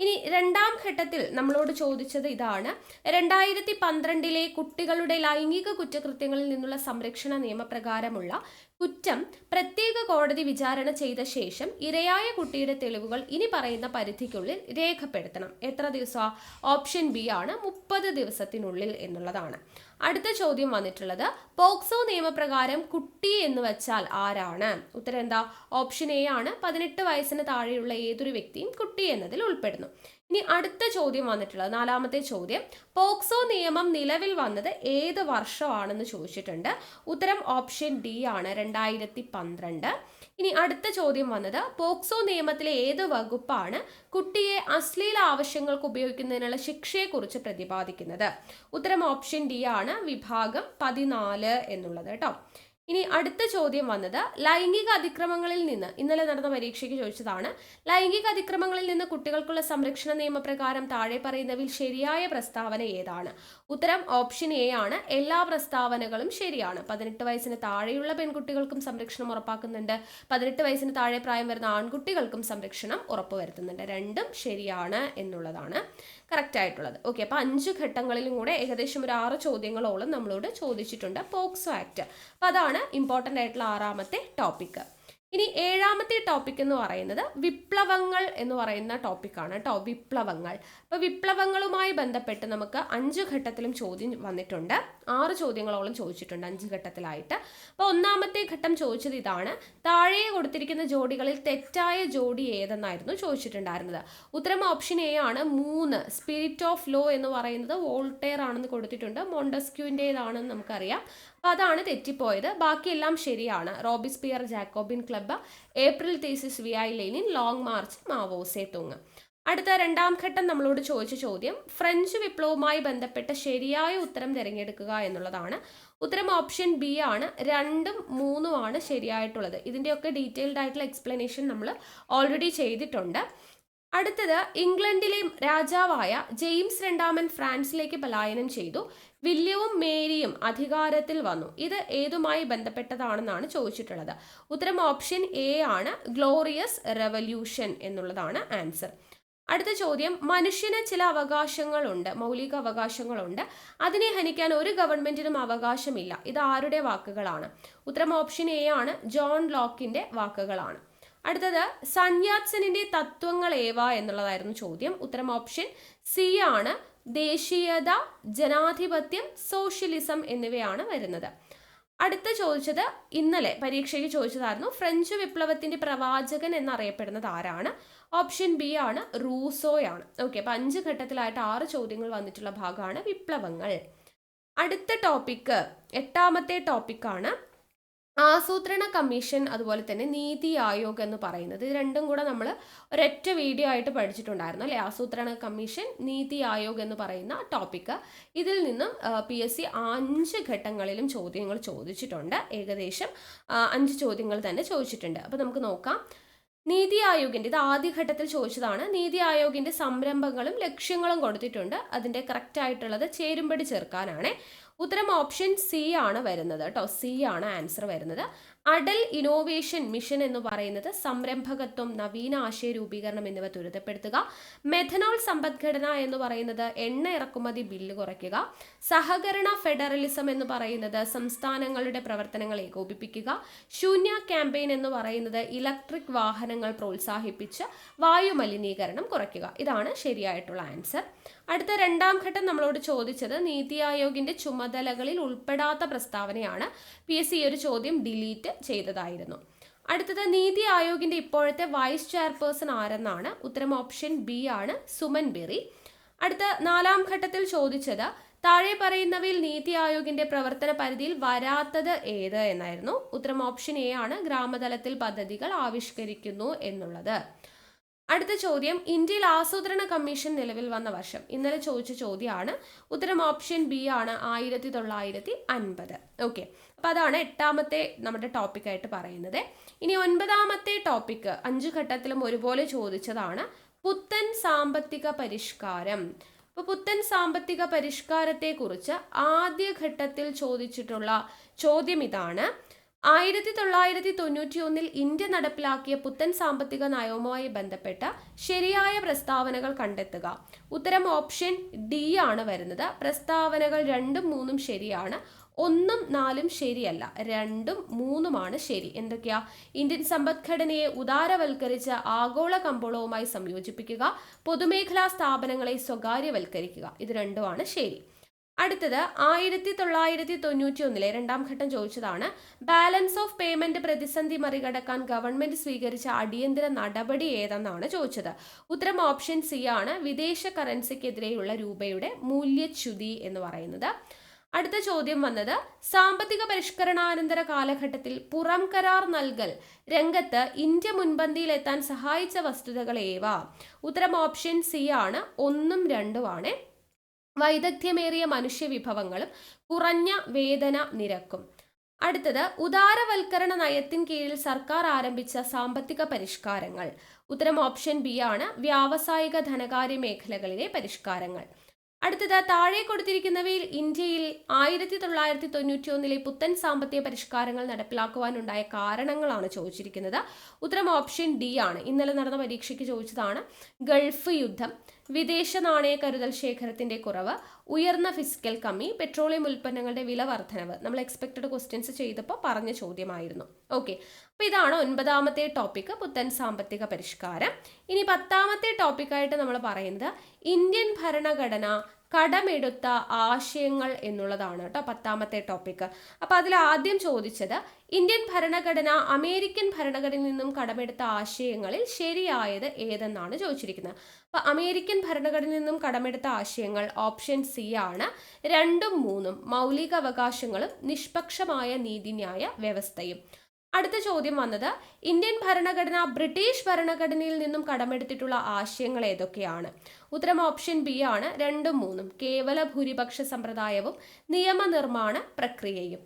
S1: ഇനി 2ാം ഘട്ടത്തിൽ നമ്മളോട് ചോദിച്ചത് ഇതാണ്, 2012 കുട്ടികളുടെ ലൈംഗിക കുറ്റകൃത്യങ്ങളിൽ നിന്നുള്ള സംരക്ഷണ നിയമപ്രകാരമുള്ള കുറ്റം പ്രത്യേക കോടതി വിചാരണ ചെയ്ത ശേഷം ഇരയായ കുട്ടിയുടെ തെളിവുകൾ ഇനി പറയുന്ന പരിധിക്കുള്ളിൽ രേഖപ്പെടുത്തണം. എത്ര ദിവസം? ഓപ്ഷൻ ബി ആണ് 30 ദിവസത്തിനുള്ളിൽ എന്നുള്ളതാണ്. അടുത്ത ചോദ്യം വന്നിട്ടുള്ളത് പോക്സോ നിയമപ്രകാരം കുട്ടി എന്ന് വെച്ചാൽ ആരാണ്? ഉത്തരം എന്താ? ഓപ്ഷൻ എ ആണ് 18 വയസ്സിന് താഴെയുള്ള ഏതൊരു വ്യക്തിയും കുട്ടി എന്നതിൽ ഉൾപ്പെടുന്നു. ഇനി അടുത്ത ചോദ്യം വന്നിട്ടുള്ളത് 4ാമത്തെ ചോദ്യം, പോക്സോ നിയമം നിലവിൽ വന്നത് ഏത് വർഷമാണെന്ന് ചോദിച്ചിട്ടുണ്ട്. ഉത്തരം ഓപ്ഷൻ ഡി ആണ് 2012. ഇനി അടുത്ത ചോദ്യം വന്നത് പോക്സോ നിയമത്തിലെ ഏത് വകുപ്പാണ് കുട്ടിയെ അശ്ലീല ആവശ്യങ്ങൾക്ക് ഉപയോഗിക്കുന്നതിനുള്ള ശിക്ഷയെക്കുറിച്ച് പ്രതിപാദിക്കുന്നത്? ഉത്തരം ഓപ്ഷൻ ഡി ആണ് വിഭാഗം 14 എന്നുള്ളത് കേട്ടോ. ഇനി അടുത്ത ചോദ്യം വന്നത് ലൈംഗിക അതിക്രമങ്ങളിൽ നിന്ന്, ഇന്നലെ നടന്ന പരീക്ഷയ്ക്ക് ചോദിച്ചതാണ്, ലൈംഗിക അതിക്രമങ്ങളിൽ നിന്ന് കുട്ടികൾക്കുള്ള സംരക്ഷണ നിയമപ്രകാരം താഴെ പറയുന്നവയിൽ ശരിയായ പ്രസ്താവന ഏതാണ്? ഉത്തരം ഓപ്ഷൻ എ ആണ് എല്ലാ പ്രസ്താവനകളും ശരിയാണ്. 18 വയസ്സിന് താഴെയുള്ള പെൺകുട്ടികൾക്കും സംരക്ഷണം ഉറപ്പാക്കുന്നുണ്ട്, 18 വയസ്സിന് താഴെ പ്രായം വരുന്ന ആൺകുട്ടികൾക്കും സംരക്ഷണം ഉറപ്പുവരുത്തുന്നുണ്ട്. രണ്ടും ശരിയാണ് എന്നുള്ളതാണ് കറക്റ്റ് ആയിട്ടുള്ളത്. ഓക്കെ, അപ്പോൾ 5 ഘട്ടങ്ങളിലും കൂടെ ഏകദേശം ഒരു 6 ചോദ്യങ്ങളോളം നമ്മളോട് ചോദിച്ചിട്ടുണ്ട് പോക്സോ ആക്ട്. അപ്പോൾ അതാണ് ഇമ്പോർട്ടൻ്റ് ആയിട്ടുള്ള 6ാമത്തെ ടോപ്പിക്ക്. ഇനി 7ാമത്തെ ടോപ്പിക് എന്ന് പറയുന്നത് വിപ്ലവങ്ങൾ എന്ന് പറയുന്ന ടോപ്പിക്കാണ് കേട്ടോ. വിപ്ലവങ്ങൾ. അപ്പോൾ വിപ്ലവങ്ങളുമായി ബന്ധപ്പെട്ട് നമുക്ക് 5 ഘട്ടത്തിലും ചോദ്യം വന്നിട്ടുണ്ട്. 6 ചോദ്യങ്ങളോളം ചോദിച്ചിട്ടുണ്ട് 5 ഘട്ടത്തിലായിട്ട്. അപ്പോൾ 1ാമത്തെ ഘട്ടം ചോദിച്ചത് ഇതാണ്, താഴെ കൊടുത്തിരിക്കുന്ന ജോഡികളിൽ തെറ്റായ ജോഡി ഏതെന്നായിരുന്നു ചോദിച്ചിട്ടുണ്ടായിരുന്നത്. ഉത്തരം ഓപ്ഷൻ എ ആണ് 3. സ്പിരിറ്റ് ഓഫ് ലോ എന്ന് പറയുന്നത് വോൾട്ടയർ ആണെന്ന് കൊടുത്തിട്ടുണ്ട്, മോണ്ടസ്ക്യൂവിൻ്റെതാണെന്ന് നമുക്കറിയാം. അപ്പോൾ അതാണ് തെറ്റിപ്പോയത്. ബാക്കിയെല്ലാം ശരിയാണ്. Robespierre Jacobin club, April theses V I. Lenin, Long March, Mao Tse Tung. അടുത്ത 2ാം ഘട്ടം നമ്മളോട് ചോദിച്ച ചോദ്യം ഫ്രഞ്ച് വിപ്ലവവുമായി ബന്ധപ്പെട്ട ശരിയായ ഉത്തരം തിരഞ്ഞെടുക്കുക എന്നുള്ളതാണ്. ഉത്തരം ഓപ്ഷൻ ബി ആണ് 2ഉം 3ഉം ആണ് ശരിയായിട്ടുള്ളത്. ഇതിൻ്റെയൊക്കെ ഡീറ്റെയിൽഡ് ആയിട്ടുള്ള എക്സ്പ്ലനേഷൻ നമ്മൾ ഓൾറെഡി ചെയ്തിട്ടുണ്ട്. അടുത്തത് ഇംഗ്ലണ്ടിലെ രാജാവായ ജെയിംസ് രണ്ടാമൻ ഫ്രാൻസിലേക്ക് പലായനം ചെയ്തു. വില്യവും മേരിയും അധികാരത്തിൽ വന്നു. ഇത് ഏതുമായി ബന്ധപ്പെട്ടതാണെന്നാണ് ചോദിച്ചിട്ടുള്ളത്. ഉത്തരം ഓപ്ഷൻ എ ആണ് ഗ്ലോറിയസ് റെവല്യൂഷൻ എന്നുള്ളതാണ് ആൻസർ. അടുത്ത ചോദ്യം, മനുഷ്യന് ചില അവകാശങ്ങളുണ്ട്, മൗലിക അവകാശങ്ങളുണ്ട്, അതിനെ ഹനിക്കാൻ ഒരു ഗവൺമെന്റിനും അവകാശമില്ല. ഇത് ആരുടെ വാക്കുകളാണ്? ഉത്തരം ഓപ്ഷൻ എ ആണ് ജോൺ ലോക്കിന്റെ വാക്കുകളാണ്. അടുത്തത് സൺയാത്സനിന്റെ തത്വങ്ങൾ ഏവ എന്നുള്ളതായിരുന്നു ചോദ്യം. ഉത്തരം ഓപ്ഷൻ സി ആണ് ദേശീയത, ജനാധിപത്യം, സോഷ്യലിസം എന്നിവയാണ് വരുന്നത്. അടുത്ത ചോദിച്ചത് ഇന്നലെ പരീക്ഷയ്ക്ക് ചോദിച്ചതായിരുന്നു, ഫ്രഞ്ച് വിപ്ലവത്തിന്റെ പ്രവാചകൻ എന്നറിയപ്പെടുന്നത് ആരാണ്? ഓപ്ഷൻ ബി ആണ് റൂസോയാണ്. ഓക്കെ, അപ്പൊ 5 ഘട്ടത്തിലായിട്ട് 6 ചോദ്യങ്ങൾ വന്നിട്ടുള്ള ഭാഗമാണ് വിപ്ലവങ്ങൾ. അടുത്ത ടോപ്പിക്ക് 8ാമത്തെ ടോപ്പിക്കാണ് ആസൂത്രണ കമ്മീഷൻ, അതുപോലെ തന്നെ നീതി ആയോഗ് എന്ന് പറയുന്നത്. ഇത് രണ്ടും കൂടെ നമ്മൾ ഒരൊറ്റ വീഡിയോ ആയിട്ട് പഠിച്ചിട്ടുണ്ടായിരുന്നു അല്ലേ? ആസൂത്രണ കമ്മീഷൻ, നീതി ആയോഗ് എന്ന് പറയുന്ന ടോപ്പിക്ക്. ഇതിൽ നിന്നും PSC 5 ഘട്ടങ്ങളിലും ചോദ്യങ്ങൾ ചോദിച്ചിട്ടുണ്ട്. ഏകദേശം 5 ചോദ്യങ്ങൾ തന്നെ ചോദിച്ചിട്ടുണ്ട്. അപ്പോൾ നമുക്ക് നോക്കാം. നീതി ആയോഗിൻ്റെ, ഇത് ആദ്യ ഘട്ടത്തിൽ ചോദിച്ചതാണ്, നീതി ആയോഗിൻ്റെ സംരംഭങ്ങളും ലക്ഷ്യങ്ങളും കൊടുത്തിട്ടുണ്ട്. അതിൻ്റെ കറക്റ്റ് ആയിട്ടുള്ളത് ചേരുംപടി ചേർക്കാനാണ്. ഉത്തരം ഓപ്ഷൻ സി ആണ് വരുന്നത് കേട്ടോ. സി ആണ് ആൻസർ വരുന്നത്. അടൽ ഇന്നോവേഷൻ മിഷൻ എന്ന് പറയുന്നത് സംരംഭകത്വം, നവീന ആശയ രൂപീകരണം എന്നിവ ത്വരിതപ്പെടുത്തുക. മെഥനോൾ സമ്പദ്ഘടന എന്ന് പറയുന്നത് എണ്ണ ഇറക്കുമതി ബില്ല് കുറയ്ക്കുക. സഹകരണ ഫെഡറലിസം എന്ന് പറയുന്നത് സംസ്ഥാനങ്ങളുടെ പ്രവർത്തനങ്ങൾ ഏകോപിപ്പിക്കുക. ശൂന്യ ക്യാമ്പയിൻ എന്ന് പറയുന്നത് ഇലക്ട്രിക് വാഹനങ്ങൾ പ്രോത്സാഹിപ്പിച്ച് വായു മലിനീകരണം കുറയ്ക്കുക. ഇതാണ് ശരിയായിട്ടുള്ള ആൻസർ. അടുത്ത 2ാം ഘട്ടം നമ്മളോട് ചോദിച്ചത് നീതി ആയോഗിന്റെ ചുമതലകളിൽ ഉൾപ്പെടാത്ത പ്രസ്താവനയാണ്. PSC ഒരു ചോദ്യം ഡിലീറ്റ് ചെയ്തതായിരുന്നു. അടുത്തത് നീതി ആയോഗിന്റെ ഇപ്പോഴത്തെ വൈസ് ചെയർപേഴ്സൺ ആരെന്നാണ്. ഉത്തരം ഓപ്ഷൻ ബി ആണ് സുമൻ ബെറി. അടുത്ത 4ാം ഘട്ടത്തിൽ ചോദിച്ചത് താഴെ പറയുന്നവയിൽ നീതി ആയോഗിന്റെ പ്രവർത്തന പരിധിയിൽ വരാത്തത് ഏത് എന്നായിരുന്നു. ഉത്തരം ഓപ്ഷൻ എ ആണ് ഗ്രാമതലത്തിൽ പദ്ധതികൾ ആവിഷ്കരിക്കുന്നു എന്നുള്ളത്. അടുത്ത ചോദ്യം, ഇന്ത്യയിൽ ആസൂത്രണ കമ്മീഷൻ നിലവിൽ വന്ന വർഷം. ഇന്നലെ ചോദിച്ച ചോദ്യമാണ്. ഉത്തരം ഓപ്ഷൻ ബി ആണ് 1950. ഓക്കെ, അപ്പോൾ അതാണ് 8ാമത്തെ നമ്മുടെ ടോപ്പിക്കായിട്ട് പറയുന്നത്. ഇനി 9ാമത്തെ ടോപ്പിക്ക് 5 ഘട്ടത്തിലും ഒരുപോലെ ചോദിച്ചതാണ്, പുത്തൻ സാമ്പത്തിക പരിഷ്കാരം. അപ്പോൾ പുത്തൻ സാമ്പത്തിക പരിഷ്കാരത്തെക്കുറിച്ച് ആദ്യ ഘട്ടത്തിൽ ചോദിച്ചിട്ടുള്ള ചോദ്യം ഇതാണ്, 1991 ഇന്ത്യ നടപ്പിലാക്കിയ പുത്തൻ സാമ്പത്തിക നയവുമായി ബന്ധപ്പെട്ട ശരിയായ പ്രസ്താവനകൾ കണ്ടെത്തുക. ഉത്തരം ഓപ്ഷൻ ഡി ആണ് വരുന്നത്. പ്രസ്താവനകൾ 2ഉം 3ഉം ശരിയാണ്. 1ഉം 4ഉം ശരിയല്ല, 2ഉം 3ഉമാണ് ശരി. എന്തൊക്കെയാ? ഇന്ത്യൻ സമ്പദ്ഘടനയെ ഉദാരവൽക്കരിച്ച് ആഗോള കമ്പോളവുമായി സംയോജിപ്പിക്കുക, പൊതുമേഖലാ സ്ഥാപനങ്ങളെ സ്വകാര്യവൽക്കരിക്കുക. ഇത് രണ്ടുമാണ് ശരി. അടുത്തത് 1991 രണ്ടാം ഘട്ടം ചോദിച്ചതാണ്. ബാലൻസ് ഓഫ് പേയ്മെന്റ് പ്രതിസന്ധി മറികടക്കാൻ ഗവൺമെന്റ് സ്വീകരിച്ച അടിയന്തര നടപടി ഏതെന്നാണ് ചോദിച്ചത്. ഉത്തരം ഓപ്ഷൻ സി ആണ്, വിദേശ കറൻസിക്കെതിരെയുള്ള രൂപയുടെ മൂല്യച്യുതി എന്ന് പറയുന്നത്. അടുത്ത ചോദ്യം വന്നത്, സാമ്പത്തിക പരിഷ്കരണാനന്തര കാലഘട്ടത്തിൽ പുറം കരാർ നൽകൽ രംഗത്ത് ഇന്ത്യ മുൻപന്തിയിലെത്താൻ സഹായിച്ച വസ്തുതകൾ ഏവ? ഉത്തരം ഓപ്ഷൻ സി ആണ്, 1ഉം 2ഉമാണ്. വൈദഗ്ധ്യമേറിയ മനുഷ്യവിഭവങ്ങളും കുറഞ്ഞ വേതന നിരക്കും. അടുത്തത്, ഉദാരവൽക്കരണ നയത്തിൻ കീഴിൽ സർക്കാർ ആരംഭിച്ച സാമ്പത്തിക പരിഷ്കാരങ്ങൾ. ഉത്തരം ഓപ്ഷൻ ബി ആണ്, വ്യാവസായിക ധനകാര്യ മേഖലകളിലെ പരിഷ്കാരങ്ങൾ. അടുത്തത്, താഴെ കൊടുത്തിരിക്കുന്നവയിൽ ഇന്ത്യയിൽ 1991 പുത്തൻ സാമ്പത്തിക പരിഷ്കാരങ്ങൾ നടപ്പിലാക്കുവാനുണ്ടായ കാരണങ്ങളാണ് ചോദിച്ചിരിക്കുന്നത്. ഉത്തരം ഓപ്ഷൻ ഡി ആണ്, ഇന്നലെ നടന്ന പരീക്ഷയ്ക്ക് ചോദിച്ചതാണ്. ഗൾഫ് യുദ്ധം, വിദേശ നാണയ കരുതൽ ശേഖരത്തിന്റെ കുറവ്, ഉയർന്ന ഫിസിക്കൽ കമ്മി, പെട്രോളിയം ഉൽപ്പന്നങ്ങളുടെ വില വർധനവ്. നമ്മൾ എക്സ്പെക്റ്റഡ് ക്വസ്റ്റ്യൻസ് ചെയ്തപ്പോൾ പറഞ്ഞ ചോദ്യമായിരുന്നു. ഓക്കെ, അപ്പോൾ ഇതാണ് 9ാമത്തെ ടോപ്പിക്, പുത്തൻ സാമ്പത്തിക പരിഷ്കാരം. ഇനി 10ാമത്തെ ടോപ്പിക്കായിട്ട് നമ്മൾ പറയുന്നത് ഇന്ത്യൻ ഭരണഘടന കടമെടുത്ത ആശയങ്ങൾ എന്നുള്ളതാണ് കേട്ടോ 10ാമത്തെ ടോപ്പിക്ക്. അപ്പോൾ അതിൽ ആദ്യം ചോദിച്ചത്, ഇന്ത്യൻ ഭരണഘടന അമേരിക്കൻ ഭരണഘടനയിൽ നിന്നും കടമെടുത്ത ആശയങ്ങളിൽ ശരിയായത് ഏതെന്നാണ് ചോദിച്ചിരിക്കുന്നത്. അപ്പോൾ അമേരിക്കൻ ഭരണഘടനയിൽ നിന്നും കടമെടുത്ത ആശയങ്ങൾ ഓപ്ഷൻ സി ആണ്, 2ഉം 3ഉം, മൗലിക അവകാശങ്ങളും നിഷ്പക്ഷമായ നീതിന്യായ വ്യവസ്ഥയും. അടുത്ത ചോദ്യം വന്നത്, ഇന്ത്യൻ ഭരണഘടന ബ്രിട്ടീഷ് ഭരണഘടനയിൽ നിന്നും കടമെടുത്തിട്ടുള്ള ആശയങ്ങൾ ഏതൊക്കെയാണ്? ഉത്തരം ഓപ്ഷൻ ബി ആണ്, 2ഉം 3ഉം, കേവല ഭൂരിപക്ഷ സമ്പ്രദായവും നിയമനിർമ്മാണ പ്രക്രിയയും.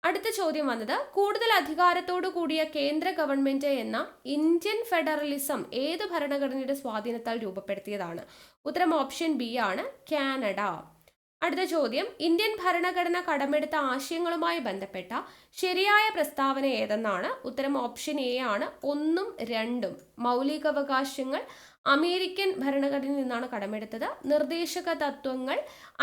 S1: അടുത്ത ചോദ്യം വന്നത്, കൂടുതൽ അധികാരത്തോടു കൂടിയ കേന്ദ്ര ഗവൺമെന്റ് എന്ന ഇന്ത്യൻ ഫെഡറലിസം ഏത് ഭരണഘടനയുടെ സ്വാധീനത്താൽ രൂപപ്പെടുത്തിയതാണ്? ഉത്തരം ഓപ്ഷൻ ബി ആണ്, കാനഡ. അടുത്ത ചോദ്യം, ഇന്ത്യൻ ഭരണഘടന കടമെടുത്ത ആശയങ്ങളുമായി ബന്ധപ്പെട്ട ശരിയായ പ്രസ്താവന ഏതെന്നാണ്? ഉത്തരം ഓപ്ഷൻ എ ആണ്, 1ഉം 2ഉം, മൗലികാവകാശങ്ങൾ അമേരിക്കൻ ഭരണഘടനയിൽ നിന്നാണ് കടമെടുത്തത്, നിർദ്ദേശക തത്വങ്ങൾ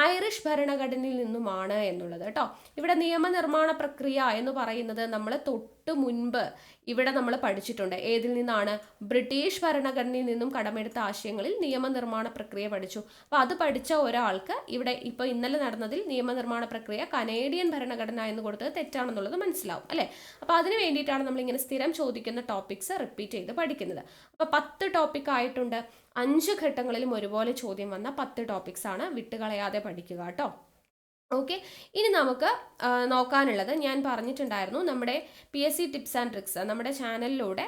S1: ഐറിഷ് ഭരണഘടനയിൽ നിന്നുമാണ് എന്നുള്ളത് കേട്ടോ. ഇവിടെ നിയമനിർമ്മാണ പ്രക്രിയ എന്ന് പറയുന്നത് നമ്മൾ തൊട്ട് മുൻപ് ഇവിടെ നമ്മൾ പഠിച്ചിട്ടുണ്ട്. ഏതിൽ നിന്നാണ്? ബ്രിട്ടീഷ് ഭരണഘടനയിൽ നിന്നും കടമെടുത്ത ആശയങ്ങളിൽ നിയമനിർമ്മാണ പ്രക്രിയ പഠിച്ചു. അപ്പോൾ അത് പഠിച്ച ഒരാൾക്ക് ഇവിടെ ഇപ്പോൾ ഇന്നലെ നടന്നതിൽ നിയമനിർമ്മാണ പ്രക്രിയ കനേഡിയൻ ഭരണഘടന എന്ന് കൊടുത്തത് തെറ്റാണെന്നുള്ളത് മനസ്സിലാവും അല്ലേ? അപ്പോൾ അതിന് വേണ്ടിയിട്ടാണ് നമ്മളിങ്ങനെ സ്ഥിരം ചോദിക്കുന്ന ടോപ്പിക്സ് റിപ്പീറ്റ് ചെയ്ത് പഠിക്കുന്നത്. അപ്പോൾ 10 ടോപ്പിക് ആയിട്ടുണ്ട്. 5 ഘട്ടങ്ങളിലും ഒരുപോലെ ചോദ്യം വന്ന 10 ടോപ്പിക്സ് ആണ്, വിട്ടുകളയാതെ പഠിക്കുക കേട്ടോ. ഓക്കെ, ഇനി നമുക്ക് നോക്കാനുള്ളത്, ഞാൻ പറഞ്ഞിട്ടുണ്ടായിരുന്നു നമ്മുടെ PSC ടിപ്സ് ആൻഡ് ട്രിക്സ് നമ്മുടെ ചാനലിലൂടെ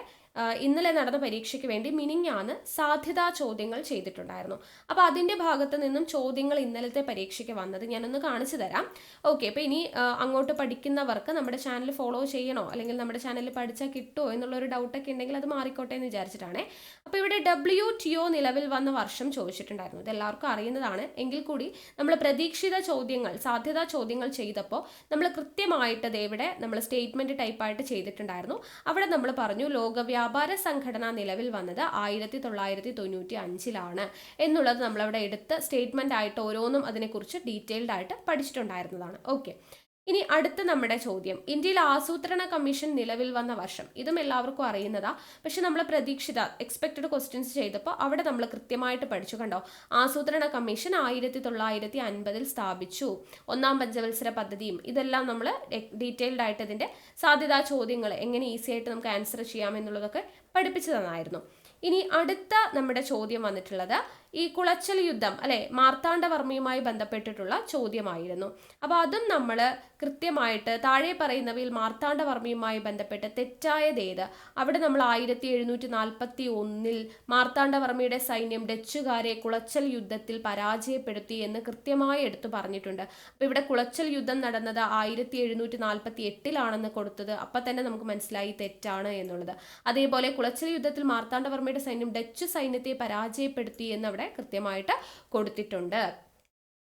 S1: ഇന്നലെ നടന്ന പരീക്ഷയ്ക്ക് വേണ്ടി മിനിഞ്ഞാന്ന് സാധ്യതാ ചോദ്യങ്ങൾ ചെയ്തിട്ടുണ്ടായിരുന്നു. അപ്പോൾ അതിൻ്റെ ഭാഗത്ത് നിന്നും ചോദ്യങ്ങൾ ഇന്നലത്തെ പരീക്ഷയ്ക്ക് വന്നത് ഞാനൊന്ന് കാണിച്ചു തരാം. ഓക്കെ, അപ്പോൾ ഇനി അങ്ങോട്ട് പഠിക്കുന്നവർക്ക് നമ്മുടെ ചാനൽ ഫോളോ ചെയ്യണോ അല്ലെങ്കിൽ നമ്മുടെ ചാനലിൽ പഠിച്ചാൽ കിട്ടുമോ എന്നുള്ളൊരു ഡൗട്ടൊക്കെ ഉണ്ടെങ്കിൽ അത് മാറിക്കോട്ടെ എന്ന് വിചാരിച്ചിട്ടാണേ. അപ്പോൾ ഇവിടെ WTO നിലവിൽ വന്ന വർഷം ചോദിച്ചിട്ടുണ്ടായിരുന്നു. ഇത് എല്ലാവർക്കും അറിയുന്നതാണ്. എങ്കിൽ കൂടി നമ്മൾ പ്രതീക്ഷിത ചോദ്യങ്ങൾ, സാധ്യതാ ചോദ്യങ്ങൾ ചെയ്തപ്പോൾ നമ്മൾ കൃത്യമായിട്ട് ഇവിടെ നമ്മൾ സ്റ്റേറ്റ്മെൻറ്റ് ടൈപ്പായിട്ട് ചെയ്തിട്ടുണ്ടായിരുന്നു. അവിടെ നമ്മൾ പറഞ്ഞു ലോക വ്യാപാര സംഘടന നിലവിൽ വന്നത് 1995 എന്നുള്ളത് നമ്മളവിടെ എടുത്ത് സ്റ്റേറ്റ്മെന്റ് ആയിട്ട് ഓരോന്നും അതിനെക്കുറിച്ച് ഡീറ്റെയിൽഡ് ആയിട്ട് പഠിച്ചിട്ടുണ്ടായിരുന്നതാണ്. ഓക്കെ, ഇനി അടുത്ത നമ്മുടെ ചോദ്യം, ഇന്ത്യയിൽ ആസൂത്രണ കമ്മീഷൻ നിലവിൽ വന്ന വർഷം. ഇതും എല്ലാവർക്കും അറിയുന്നതാ, പക്ഷെ നമ്മൾ പ്രതീക്ഷിത എക്സ്പെക്റ്റഡ് ക്വസ്റ്റ്യൻസ് ചെയ്തപ്പോൾ അവിടെ നമ്മൾ കൃത്യമായിട്ട് പഠിച്ചു. കണ്ടോ, ആസൂത്രണ കമ്മീഷൻ 1950 സ്ഥാപിച്ചു, 1ാം പഞ്ചവത്സര പദ്ധതിയും ഇതെല്ലാം നമ്മൾ ഡീറ്റെയിൽഡ് ആയിട്ട് ഇതിൻ്റെ സാധ്യതാ ചോദ്യങ്ങൾ എങ്ങനെ ഈസി ആയിട്ട് നമുക്ക് ആൻസർ ചെയ്യാം എന്നുള്ളതൊക്കെ പഠിപ്പിച്ചു തന്നായിരുന്നു. ഇനി അടുത്ത നമ്മുടെ ചോദ്യം വന്നിട്ടുള്ളത് ഈ കുളച്ചൽ യുദ്ധം അല്ലെ, മാർത്താണ്ഡവർമ്മയുമായി ബന്ധപ്പെട്ടിട്ടുള്ള ചോദ്യമായിരുന്നു. അപ്പോൾ അതും നമ്മൾ കൃത്യമായിട്ട് താഴെ പറയുന്നവയിൽ മാർത്താണ്ഡവർമ്മയുമായി ബന്ധപ്പെട്ട് തെറ്റായതേത്? അവിടെ നമ്മൾ 1741 മാർത്താണ്ഡവർമ്മയുടെ സൈന്യം ഡച്ചുകാരെ കുളച്ചൽ യുദ്ധത്തിൽ പരാജയപ്പെടുത്തി എന്ന് കൃത്യമായി എടുത്തു പറഞ്ഞിട്ടുണ്ട്. അപ്പോൾ ഇവിടെ കുളച്ചൽ യുദ്ധം നടന്നത് 1748 കൊടുത്തത്. അപ്പം തന്നെ നമുക്ക് മനസ്സിലായി തെറ്റാണ് എന്നുള്ളത്. അതേപോലെ കുളച്ചൽ യുദ്ധത്തിൽ മാർത്താണ്ഡവർമ്മയുടെ സൈന്യം ഡച്ച് സൈന്യത്തെ പരാജയപ്പെടുത്തി എന്നവിടെ കൃത്യമായിട്ട് കൊടുത്തിട്ടുണ്ട്.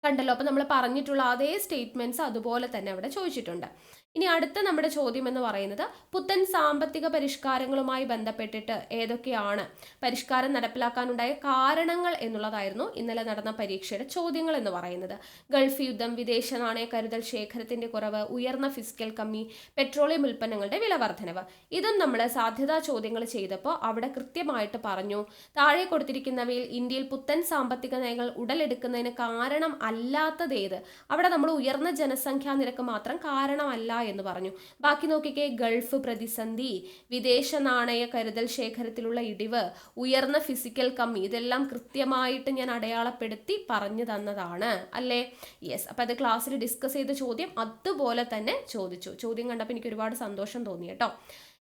S1: കണ്ടല്ലോ, അപ്പോൾ നമ്മൾ പറഞ്ഞിട്ടുള്ള അതേ സ്റ്റേറ്റ്മെന്റ്സ് അതുപോലെ തന്നെ അവിടെ ചോദിച്ചിട്ടുണ്ട്. ഇനി അടുത്ത നമ്മുടെ ചോദ്യം എന്ന് പറയുന്നത് പുത്തൻ സാമ്പത്തിക പരിഷ്കാരങ്ങളുമായി ബന്ധപ്പെട്ടിട്ട് ഏതൊക്കെയാണ് പരിഷ്കാരം നടപ്പിലാക്കാനുണ്ടായ കാരണങ്ങൾ എന്നുള്ളതായിരുന്നു ഇന്നലെ നടന്ന പരീക്ഷയുടെ ചോദ്യങ്ങൾ എന്ന് പറയുന്നത്. ഗൾഫ് യുദ്ധം, വിദേശ നാണയ കരുതൽ ശേഖരത്തിന്റെ കുറവ്, ഉയർന്ന ഫിസിക്കൽ കമ്മി, പെട്രോളിയം ഉൽപ്പന്നങ്ങളുടെ വില വർധനവ്. ഇതും നമ്മൾ സാധ്യതാ ചോദ്യങ്ങൾ ചെയ്തപ്പോൾ അവിടെ കൃത്യമായിട്ട് പറഞ്ഞു, താഴെ കൊടുത്തിരിക്കുന്നവയിൽ ഇന്ത്യയിൽ പുത്തൻ സാമ്പത്തിക നയങ്ങൾ ഉടലെടുക്കുന്നതിന് കാരണം അല്ലാത്തതേത്? അവിടെ നമ്മൾ ഉയർന്ന ജനസംഖ്യാ നിരക്ക് മാത്രം കാരണമല്ല എന്ന് പറഞ്ഞു. ബാക്കി നോക്കിക്കേ, ഗൾഫ് പ്രതിസന്ധി, വിദേശ നാണയ കരുതൽ ശേഖരത്തിലുള്ള ഇടിവ്, ഉയർന്ന ഫിസിക്കൽ കമ്മി, ഇതെല്ലാം കൃത്യമായിട്ട് ഞാൻ അടയാളപ്പെടുത്തി പറഞ്ഞു തന്നതാണ് അല്ലേ? യെസ്. അപ്പൊ അത് ക്ലാസ്സിൽ ഡിസ്കസ് ചെയ്ത ചോദ്യം അതുപോലെ തന്നെ ചോദിച്ചു. ചോദ്യം കണ്ടപ്പോൾ എനിക്ക് ഒരുപാട് സന്തോഷം തോന്നി കേട്ടോ.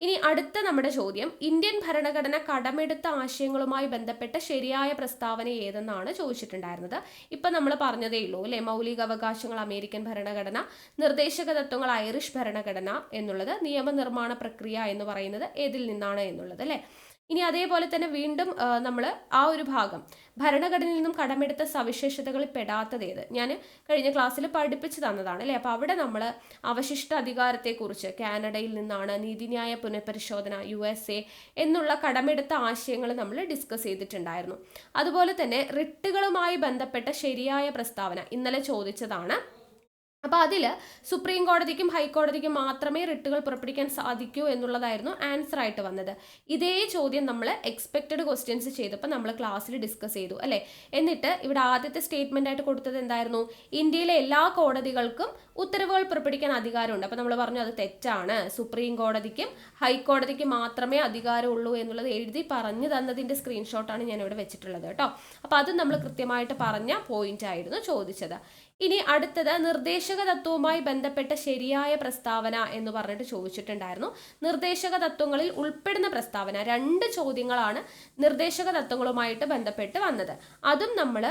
S1: ഇനി അടുത്ത നമ്മുടെ ചോദ്യം, ഇന്ത്യൻ ഭരണഘടന കടമെടുത്ത ആശയങ്ങളുമായി ബന്ധപ്പെട്ട ശരിയായ പ്രസ്താവന ഏതെന്നാണ് ചോദിച്ചിട്ടുണ്ടായിരുന്നത്. ഇപ്പം നമ്മൾ പറഞ്ഞതേ ഉള്ളൂ അല്ലെ, മൗലിക അവകാശങ്ങൾ അമേരിക്കൻ ഭരണഘടന, നിർദ്ദേശക തത്വങ്ങൾ ഐറിഷ് ഭരണഘടന എന്നുള്ളത്, നിയമനിർമ്മാണ പ്രക്രിയ എന്ന് പറയുന്നത് ഏതിൽ നിന്നാണ് എന്നുള്ളത് അല്ലേ. ഇനി അതേപോലെ തന്നെ വീണ്ടും നമ്മൾ ആ ഒരു ഭാഗം ഭരണഘടനയിൽ നിന്നും കടമെടുത്ത സവിശേഷതകളിൽ പെടാത്തതേത് ഞാൻ കഴിഞ്ഞ ക്ലാസ്സിൽ പഠിപ്പിച്ചു തന്നതാണ് അല്ലേ. അപ്പോൾ അവിടെ നമ്മൾ അവശിഷ്ട അധികാരത്തെക്കുറിച്ച്, കാനഡയിൽ നിന്നാണ്, നീതിന്യായ പുനഃപരിശോധന, USA എന്നുള്ള കടമെടുത്ത ആശയങ്ങൾ നമ്മൾ ഡിസ്കസ് ചെയ്തിട്ടുണ്ടായിരുന്നു. അതുപോലെ തന്നെ റിട്ടുകളുമായി ബന്ധപ്പെട്ട ശരിയായ പ്രസ്താവന ഇന്നലെ ചോദിച്ചതാണ്. അപ്പോൾ അതിൽ സുപ്രീം കോടതിക്കും ഹൈക്കോടതിക്കും മാത്രമേ റിട്ടുകൾ പുറപ്പെടുവിക്കാൻ സാധിക്കൂ എന്നുള്ളതായിരുന്നു ആൻസർ ആയിട്ട് വന്നത്. ഇതേ ചോദ്യം നമ്മൾ എക്സ്പെക്റ്റഡ് ക്വസ്റ്റ്യൻസ് ചെയ്തപ്പോൾ നമ്മൾ ക്ലാസ്സിൽ ഡിസ്കസ് ചെയ്തു അല്ലേ. എന്നിട്ട് ഇവിടെ ആദ്യത്തെ സ്റ്റേറ്റ്മെന്റ് ആയിട്ട് കൊടുത്തത് എന്തായിരുന്നു? ഇന്ത്യയിലെ എല്ലാ കോടതികൾക്കും ഉത്തരവുകൾ പുറപ്പെടുവിക്കാൻ അധികാരമുണ്ട്. അപ്പോൾ നമ്മൾ പറഞ്ഞു അത് തെറ്റാണ്, സുപ്രീം കോടതിക്കും ഹൈക്കോടതിക്കും മാത്രമേ അധികാരമുള്ളൂ എന്നുള്ളത് എഴുതി പറഞ്ഞു തന്നതിൻ്റെ സ്ക്രീൻഷോട്ടാണ് ഞാൻ ഇവിടെ വെച്ചിട്ടുള്ളത് കേട്ടോ. അപ്പോൾ അത് നമ്മൾ കൃത്യമായിട്ട് പറഞ്ഞ പോയിന്റ് ആയിരുന്നു ചോദിച്ചത്. ഇനി അടുത്തത് നിർദ്ദേശക തത്വവുമായി ബന്ധപ്പെട്ട ശരിയായ പ്രസ്താവന എന്ന് പറഞ്ഞിട്ട് ചോദിച്ചിട്ടുണ്ടായിരുന്നു. നിർദ്ദേശക തത്വങ്ങളിൽ ഉൾപ്പെടുന്ന പ്രസ്താവന, 2 ചോദ്യങ്ങളാണ് നിർദ്ദേശക തത്വങ്ങളുമായിട്ട് ബന്ധപ്പെട്ട് വന്നത്. അതും നമ്മൾ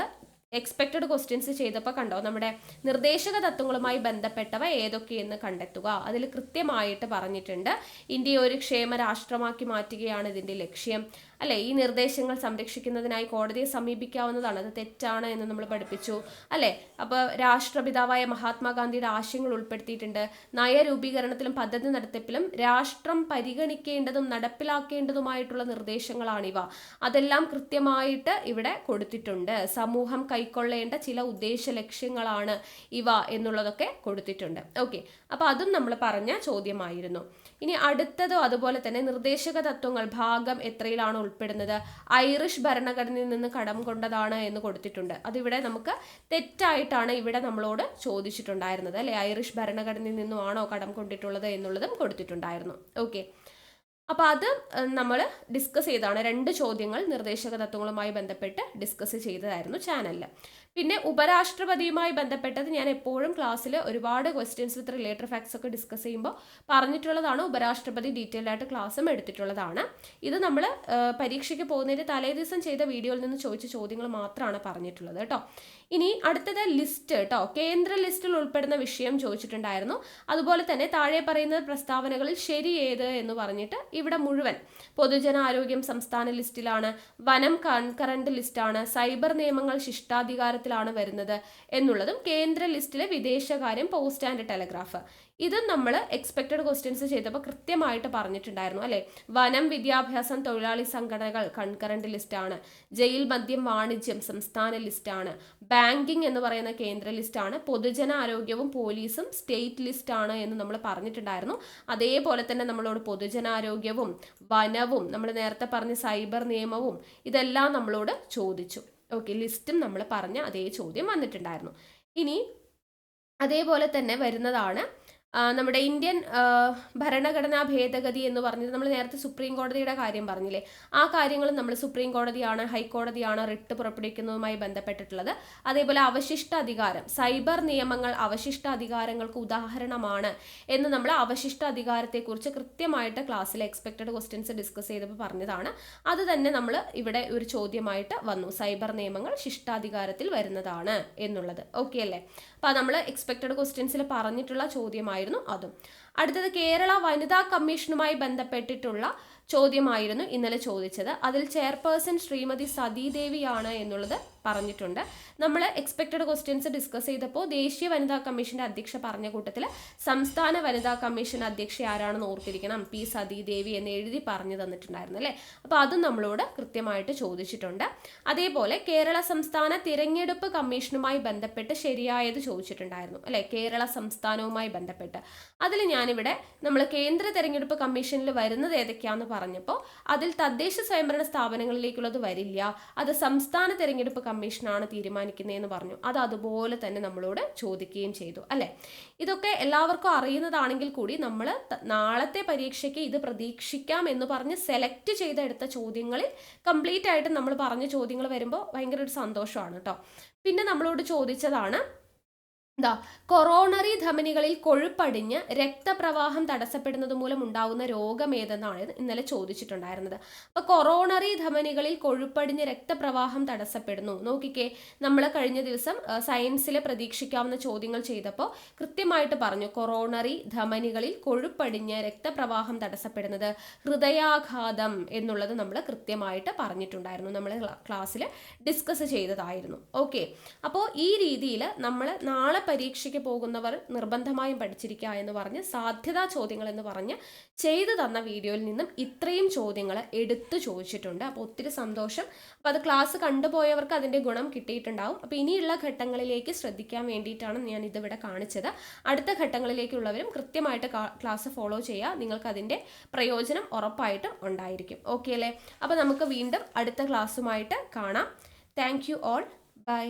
S1: എക്സ്പെക്റ്റഡ് ക്വസ്റ്റ്യൻസ് ചെയ്തപ്പോൾ കണ്ടോ, നമ്മുടെ നിർദ്ദേശക തത്വങ്ങളുമായി ബന്ധപ്പെട്ടവ ഏതൊക്കെയെന്ന് കണ്ടെത്തുക. അതിൽ കൃത്യമായിട്ട് പറഞ്ഞിട്ടുണ്ട്, ഇന്ത്യയെ ഒരു ക്ഷേമ രാഷ്ട്രമാക്കി മാറ്റുകയാണ് ഇതിൻ്റെ ലക്ഷ്യം അല്ലെ. ഈ നിർദ്ദേശങ്ങൾ സംരക്ഷിക്കുന്നതിനായി കോടതിയെ സമീപിക്കാവുന്നതാണ്, അത് തെറ്റാണ് എന്ന് നമ്മൾ പഠിപ്പിച്ചു അല്ലെ. അപ്പോൾ രാഷ്ട്രപിതാവായ മഹാത്മാഗാന്ധിയുടെ ആശയങ്ങൾ ഉൾപ്പെടുത്തിയിട്ടുണ്ട്. നയരൂപീകരണത്തിലും പദ്ധതി നടത്തിപ്പിലും രാഷ്ട്രം പരിഗണിക്കേണ്ടതും നടപ്പിലാക്കേണ്ടതുമായിട്ടുള്ള നിർദ്ദേശങ്ങളാണിവ. അതെല്ലാം കൃത്യമായിട്ട് ഇവിടെ കൊടുത്തിട്ടുണ്ട്. സമൂഹം കൈക്കൊള്ളേണ്ട ചില ഉദ്ദേശ ലക്ഷ്യങ്ങളാണ് ഇവ എന്നുള്ളതൊക്കെ കൊടുത്തിട്ടുണ്ട്. ഓക്കെ, അപ്പോൾ അതും നമ്മൾ പറഞ്ഞ ചോദ്യമായിരുന്നു. ഇനി അടുത്തതും അതുപോലെ തന്നെ നിർദ്ദേശക തത്വങ്ങൾ ഭാഗം എത്രയിലാണ് ഉൾപ്പെടുന്നത്? ഐറിഷ് ഭരണഘടനയിൽ നിന്ന് കടം കൊണ്ടതാണ് എന്ന് കൊടുത്തിട്ടുണ്ട്. അതിവിടെ നമുക്ക് തെറ്റായിട്ടാണ് ഇവിടെ നമ്മളോട് ചോദിച്ചിട്ടുണ്ടായിരുന്നത് അല്ലെ. ഐറിഷ് ഭരണഘടനയിൽ നിന്നുമാണോ കടം കൊണ്ടിട്ടുള്ളത് എന്നുള്ളതും കൊടുത്തിട്ടുണ്ടായിരുന്നു. ഓക്കെ, അപ്പോൾ അത് നമ്മൾ ഡിസ്കസ് ചെയ്താണ്. 2 ചോദ്യങ്ങൾ നിർദ്ദേശക തത്വങ്ങളുമായി ബന്ധപ്പെട്ട് ഡിസ്കസ് ചെയ്തതായിരുന്നു ചാനലിൽ. പിന്നെ ഉപരാഷ്ട്രപതിയുമായി ബന്ധപ്പെട്ടത് ഞാൻ എപ്പോഴും ക്ലാസ്സിൽ ഒരുപാട് ക്വസ്റ്റ്യൻസ് വിത്ത് റിലേറ്റഡ് ഫാക്ട്സ് ഒക്കെ ഡിസ്കസ് ചെയ്യുമ്പോൾ പറഞ്ഞിട്ടുള്ളതാണ്. ഉപരാഷ്ട്രപതി ഡീറ്റെയിൽ ആയിട്ട് ക്ലാസ്സും എടുത്തിട്ടുള്ളതാണ്. ഇത് നമ്മൾ പരീക്ഷയ്ക്ക് പോകുന്നതിന് തലേ ദിവസം ചെയ്ത വീഡിയോയിൽ നിന്ന് ചോദിച്ച ചോദ്യങ്ങൾ മാത്രമാണ് പറഞ്ഞിട്ടുള്ളത് കേട്ടോ. ഇനി അടുത്തത് ലിസ്റ്റ് കേട്ടോ, കേന്ദ്ര ലിസ്റ്റിൽ ഉൾപ്പെടുന്ന വിഷയം ചോദിച്ചിട്ടുണ്ടായിരുന്നു. അതുപോലെ തന്നെ താഴെ പറയുന്ന പ്രസ്താവനകളിൽ ശരി ഏത് എന്ന് പറഞ്ഞിട്ട് ഇവിടെ മുഴുവൻ പൊതുജനാരോഗ്യം സംസ്ഥാന ലിസ്റ്റിലാണ്, വനം കൺകറന്റ് ലിസ്റ്റാണ്, സൈബർ നിയമങ്ങൾ ശിഷ്ടാധികാരത്തിലാണ് വരുന്നത് എന്നുള്ളതും കേന്ദ്ര ലിസ്റ്റിലെ വിദേശകാര്യം, പോസ്റ്റ് ആൻഡ് ടെലഗ്രാഫ്, ഇതും നമ്മൾ എക്സ്പെക്റ്റഡ് ക്വസ്റ്റ്യൻസ് ചെയ്തപ്പോൾ കൃത്യമായിട്ട് പറഞ്ഞിട്ടുണ്ടായിരുന്നു അല്ലേ. വനം, വിദ്യാഭ്യാസം, തൊഴിലാളി സംഘടനകൾ കൺകറന്റ് ലിസ്റ്റാണ്, ജയിൽ, മദ്യം, വാണിജ്യം സംസ്ഥാന ലിസ്റ്റാണ്, ബാങ്കിങ് എന്ന് പറയുന്ന കേന്ദ്ര ലിസ്റ്റാണ്, പൊതുജനാരോഗ്യവും പോലീസും സ്റ്റേറ്റ് ലിസ്റ്റാണ് എന്ന് നമ്മൾ പറഞ്ഞിട്ടുണ്ടായിരുന്നു. അതേപോലെ തന്നെ നമ്മളോട് പൊതുജനാരോഗ്യവും വനവും നമ്മൾ നേരത്തെ പറഞ്ഞ സൈബർ നിയമവും ഇതെല്ലാം നമ്മളോട് ചോദിച്ചു. ഓക്കെ, ലിസ്റ്റും നമ്മൾ പറഞ്ഞ അതേ ചോദ്യം വന്നിട്ടുണ്ടായിരുന്നു. ഇനി അതേപോലെ തന്നെ വരുന്നതാണ് നമ്മുടെ ഇന്ത്യൻ ഭരണഘടനാ ഭേദഗതി എന്ന് പറഞ്ഞത്. നമ്മൾ നേരത്തെ സുപ്രീം കോടതിയുടെ കാര്യം പറഞ്ഞില്ലേ, ആ കാര്യങ്ങളും നമ്മൾ സുപ്രീം കോടതിയാണ് ഹൈക്കോടതിയാണ് റിട്ട് പുറപ്പെടുവിക്കുന്നതുമായി ബന്ധപ്പെട്ടിട്ടുള്ളത്. അതേപോലെ അവശിഷ്ട അധികാരം, സൈബർ നിയമങ്ങൾ അവശിഷ്ട അധികാരങ്ങൾക്ക് ഉദാഹരണമാണ് എന്ന് നമ്മൾ അവശിഷ്ട അധികാരത്തെക്കുറിച്ച് കൃത്യമായിട്ട് ക്ലാസ്സിൽ എക്സ്പെക്റ്റഡ് ക്വസ്റ്റ്യൻസ് ഡിസ്കസ് ചെയ്തപ്പോൾ പറഞ്ഞതാണ്. അത് തന്നെ നമ്മൾ ഇവിടെ ഒരു ചോദ്യമായിട്ട് വന്നു, സൈബർ നിയമങ്ങൾ ശിഷ്ടാധികാരത്തിൽ വരുന്നതാണ് എന്നുള്ളത്. ഓക്കെ അല്ലേ. അപ്പോൾ നമ്മൾ എക്സ്പെക്റ്റഡ് ക്വസ്റ്റ്യൻസിൽ പറഞ്ഞിട്ടുള്ള ചോദ്യമായിരുന്നു അതും. അടുത്തത് കേരള വനിതാ കമ്മീഷനുമായി ബന്ധപ്പെട്ടിട്ടുള്ള ചോദ്യമായിരുന്നു ഇന്നലെ ചോദിച്ചത്. അതിൽ ചെയർപേഴ്സൺ ശ്രീമതി സതീദേവിയാണ് എന്നുള്ളത് പറഞ്ഞിട്ടുണ്ട്. നമ്മൾ എക്സ്പെക്റ്റഡ് ക്വസ്റ്റ്യൻസ് ഡിസ്കസ് ചെയ്തപ്പോൾ ദേശീയ വനിതാ കമ്മീഷന്റെ അധ്യക്ഷ പറഞ്ഞ കൂട്ടത്തിൽ സംസ്ഥാന വനിതാ കമ്മീഷൻ അധ്യക്ഷ ആരാണെന്ന് ഓർത്തിരിക്കണം, പി സതീദേവി എന്ന് എഴുതി പറഞ്ഞു തന്നിട്ടുണ്ടായിരുന്നു അല്ലേ. അപ്പോൾ അതും നമ്മളോട് കൃത്യമായിട്ട് ചോദിച്ചിട്ടുണ്ട്. അതേപോലെ കേരള സംസ്ഥാന തിരഞ്ഞെടുപ്പ് കമ്മീഷനുമായി ബന്ധപ്പെട്ട് ശരിയായത് ചോദിച്ചിട്ടുണ്ടായിരുന്നു അല്ലേ, കേരള സംസ്ഥാനവുമായി ബന്ധപ്പെട്ട്. അതിൽ ഞാനിവിടെ നമ്മൾ കേന്ദ്ര തെരഞ്ഞെടുപ്പ് കമ്മീഷനിൽ വരുന്നത് ഏതൊക്കെയാണെന്ന് പറഞ്ഞപ്പോൾ അതിൽ തദ്ദേശ സ്വയംഭരണ സ്ഥാപനങ്ങളിലേക്കുള്ളത് വരില്ല, അത് സംസ്ഥാന തെരഞ്ഞെടുപ്പ് കമ്മീഷനാണ് തീരുമാനിക്കുന്നതെന്ന് പറഞ്ഞു. അത് അതുപോലെ തന്നെ നമ്മളോട് ചോദിക്കുകയും ചെയ്തു അല്ലേ. ഇതൊക്കെ എല്ലാവർക്കും അറിയുന്നതാണെങ്കിൽ കൂടി നമ്മൾ നാളത്തെ പരീക്ഷയ്ക്ക് ഇത് പ്രതീക്ഷിക്കാം എന്ന് പറഞ്ഞ് സെലക്ട് ചെയ്തെടുത്ത ചോദ്യങ്ങളിൽ കംപ്ലീറ്റ് ആയിട്ട് നമ്മൾ പറഞ്ഞ ചോദ്യങ്ങൾ വരുമ്പോൾ ഭയങ്കര ഒരു സന്തോഷമാണ് കേട്ടോ. പിന്നെ നമ്മളോട് ചോദിച്ചതാണ് കൊറോണറി ധമനികളിൽ കൊഴുപ്പടിഞ്ഞ് രക്തപ്രവാഹം തടസ്സപ്പെടുന്നത് മൂലം ഉണ്ടാകുന്ന രോഗം ഏതെന്നാണ് ഇന്നലെ ചോദിച്ചിട്ടുണ്ടായിരുന്നത്. അപ്പോൾ കൊറോണറി ധമനികളിൽ കൊഴുപ്പടിഞ്ഞ് രക്തപ്രവാഹം തടസ്സപ്പെടുന്നു. നോക്കിക്കേ, നമ്മൾ കഴിഞ്ഞ ദിവസം സയൻസിലെ പ്രതീക്ഷിക്കാവുന്ന ചോദ്യങ്ങൾ ചെയ്തപ്പോൾ കൃത്യമായിട്ട് പറഞ്ഞു കൊറോണറി ധമനികളിൽ കൊഴുപ്പടിഞ്ഞ് രക്തപ്രവാഹം തടസ്സപ്പെടുന്നത് ഹൃദയാഘാതം എന്നുള്ളത് നമ്മൾ കൃത്യമായിട്ട് പറഞ്ഞിട്ടുണ്ടായിരുന്നു, നമ്മൾ ക്ലാസ്സിൽ ഡിസ്കസ് ചെയ്തതായിരുന്നു. ഓക്കെ, അപ്പോൾ ഈ രീതിയിൽ നമ്മൾ നാളെ പരീക്ഷയ്ക്ക് പോകുന്നവർ നിർബന്ധമായും പഠിച്ചിരിക്കുക എന്ന് പറഞ്ഞ് സാധ്യതാ ചോദ്യങ്ങൾ എന്ന് പറഞ്ഞ് ചെയ്തു തന്ന വീഡിയോയിൽ നിന്നും ഇത്രയും ചോദ്യങ്ങൾ എടുത്തു ചോദിച്ചിട്ടുണ്ട്. അപ്പോൾ ഒത്തിരി സന്തോഷം. അപ്പോൾ അത് ക്ലാസ് കണ്ടുപോയവർക്ക് അതിൻ്റെ ഗുണം കിട്ടിയിട്ടുണ്ടാവും. അപ്പോൾ ഇനിയുള്ള ഘട്ടങ്ങളിലേക്ക് ശ്രദ്ധിക്കാൻ വേണ്ടിയിട്ടാണ് ഞാൻ ഇതിവിടെ കാണിച്ചത്. അടുത്ത ഘട്ടങ്ങളിലേക്കുള്ളവരും കൃത്യമായിട്ട് ക്ലാസ് ഫോളോ ചെയ്യുക, നിങ്ങൾക്ക് അതിൻ്റെ പ്രയോജനം ഉറപ്പായിട്ടും ഉണ്ടായിരിക്കും. ഓക്കെ അല്ലേ. അപ്പോൾ നമുക്ക് വീണ്ടും അടുത്ത ക്ലാസ്സുമായിട്ട് കാണാം. Thank you all. ബൈ.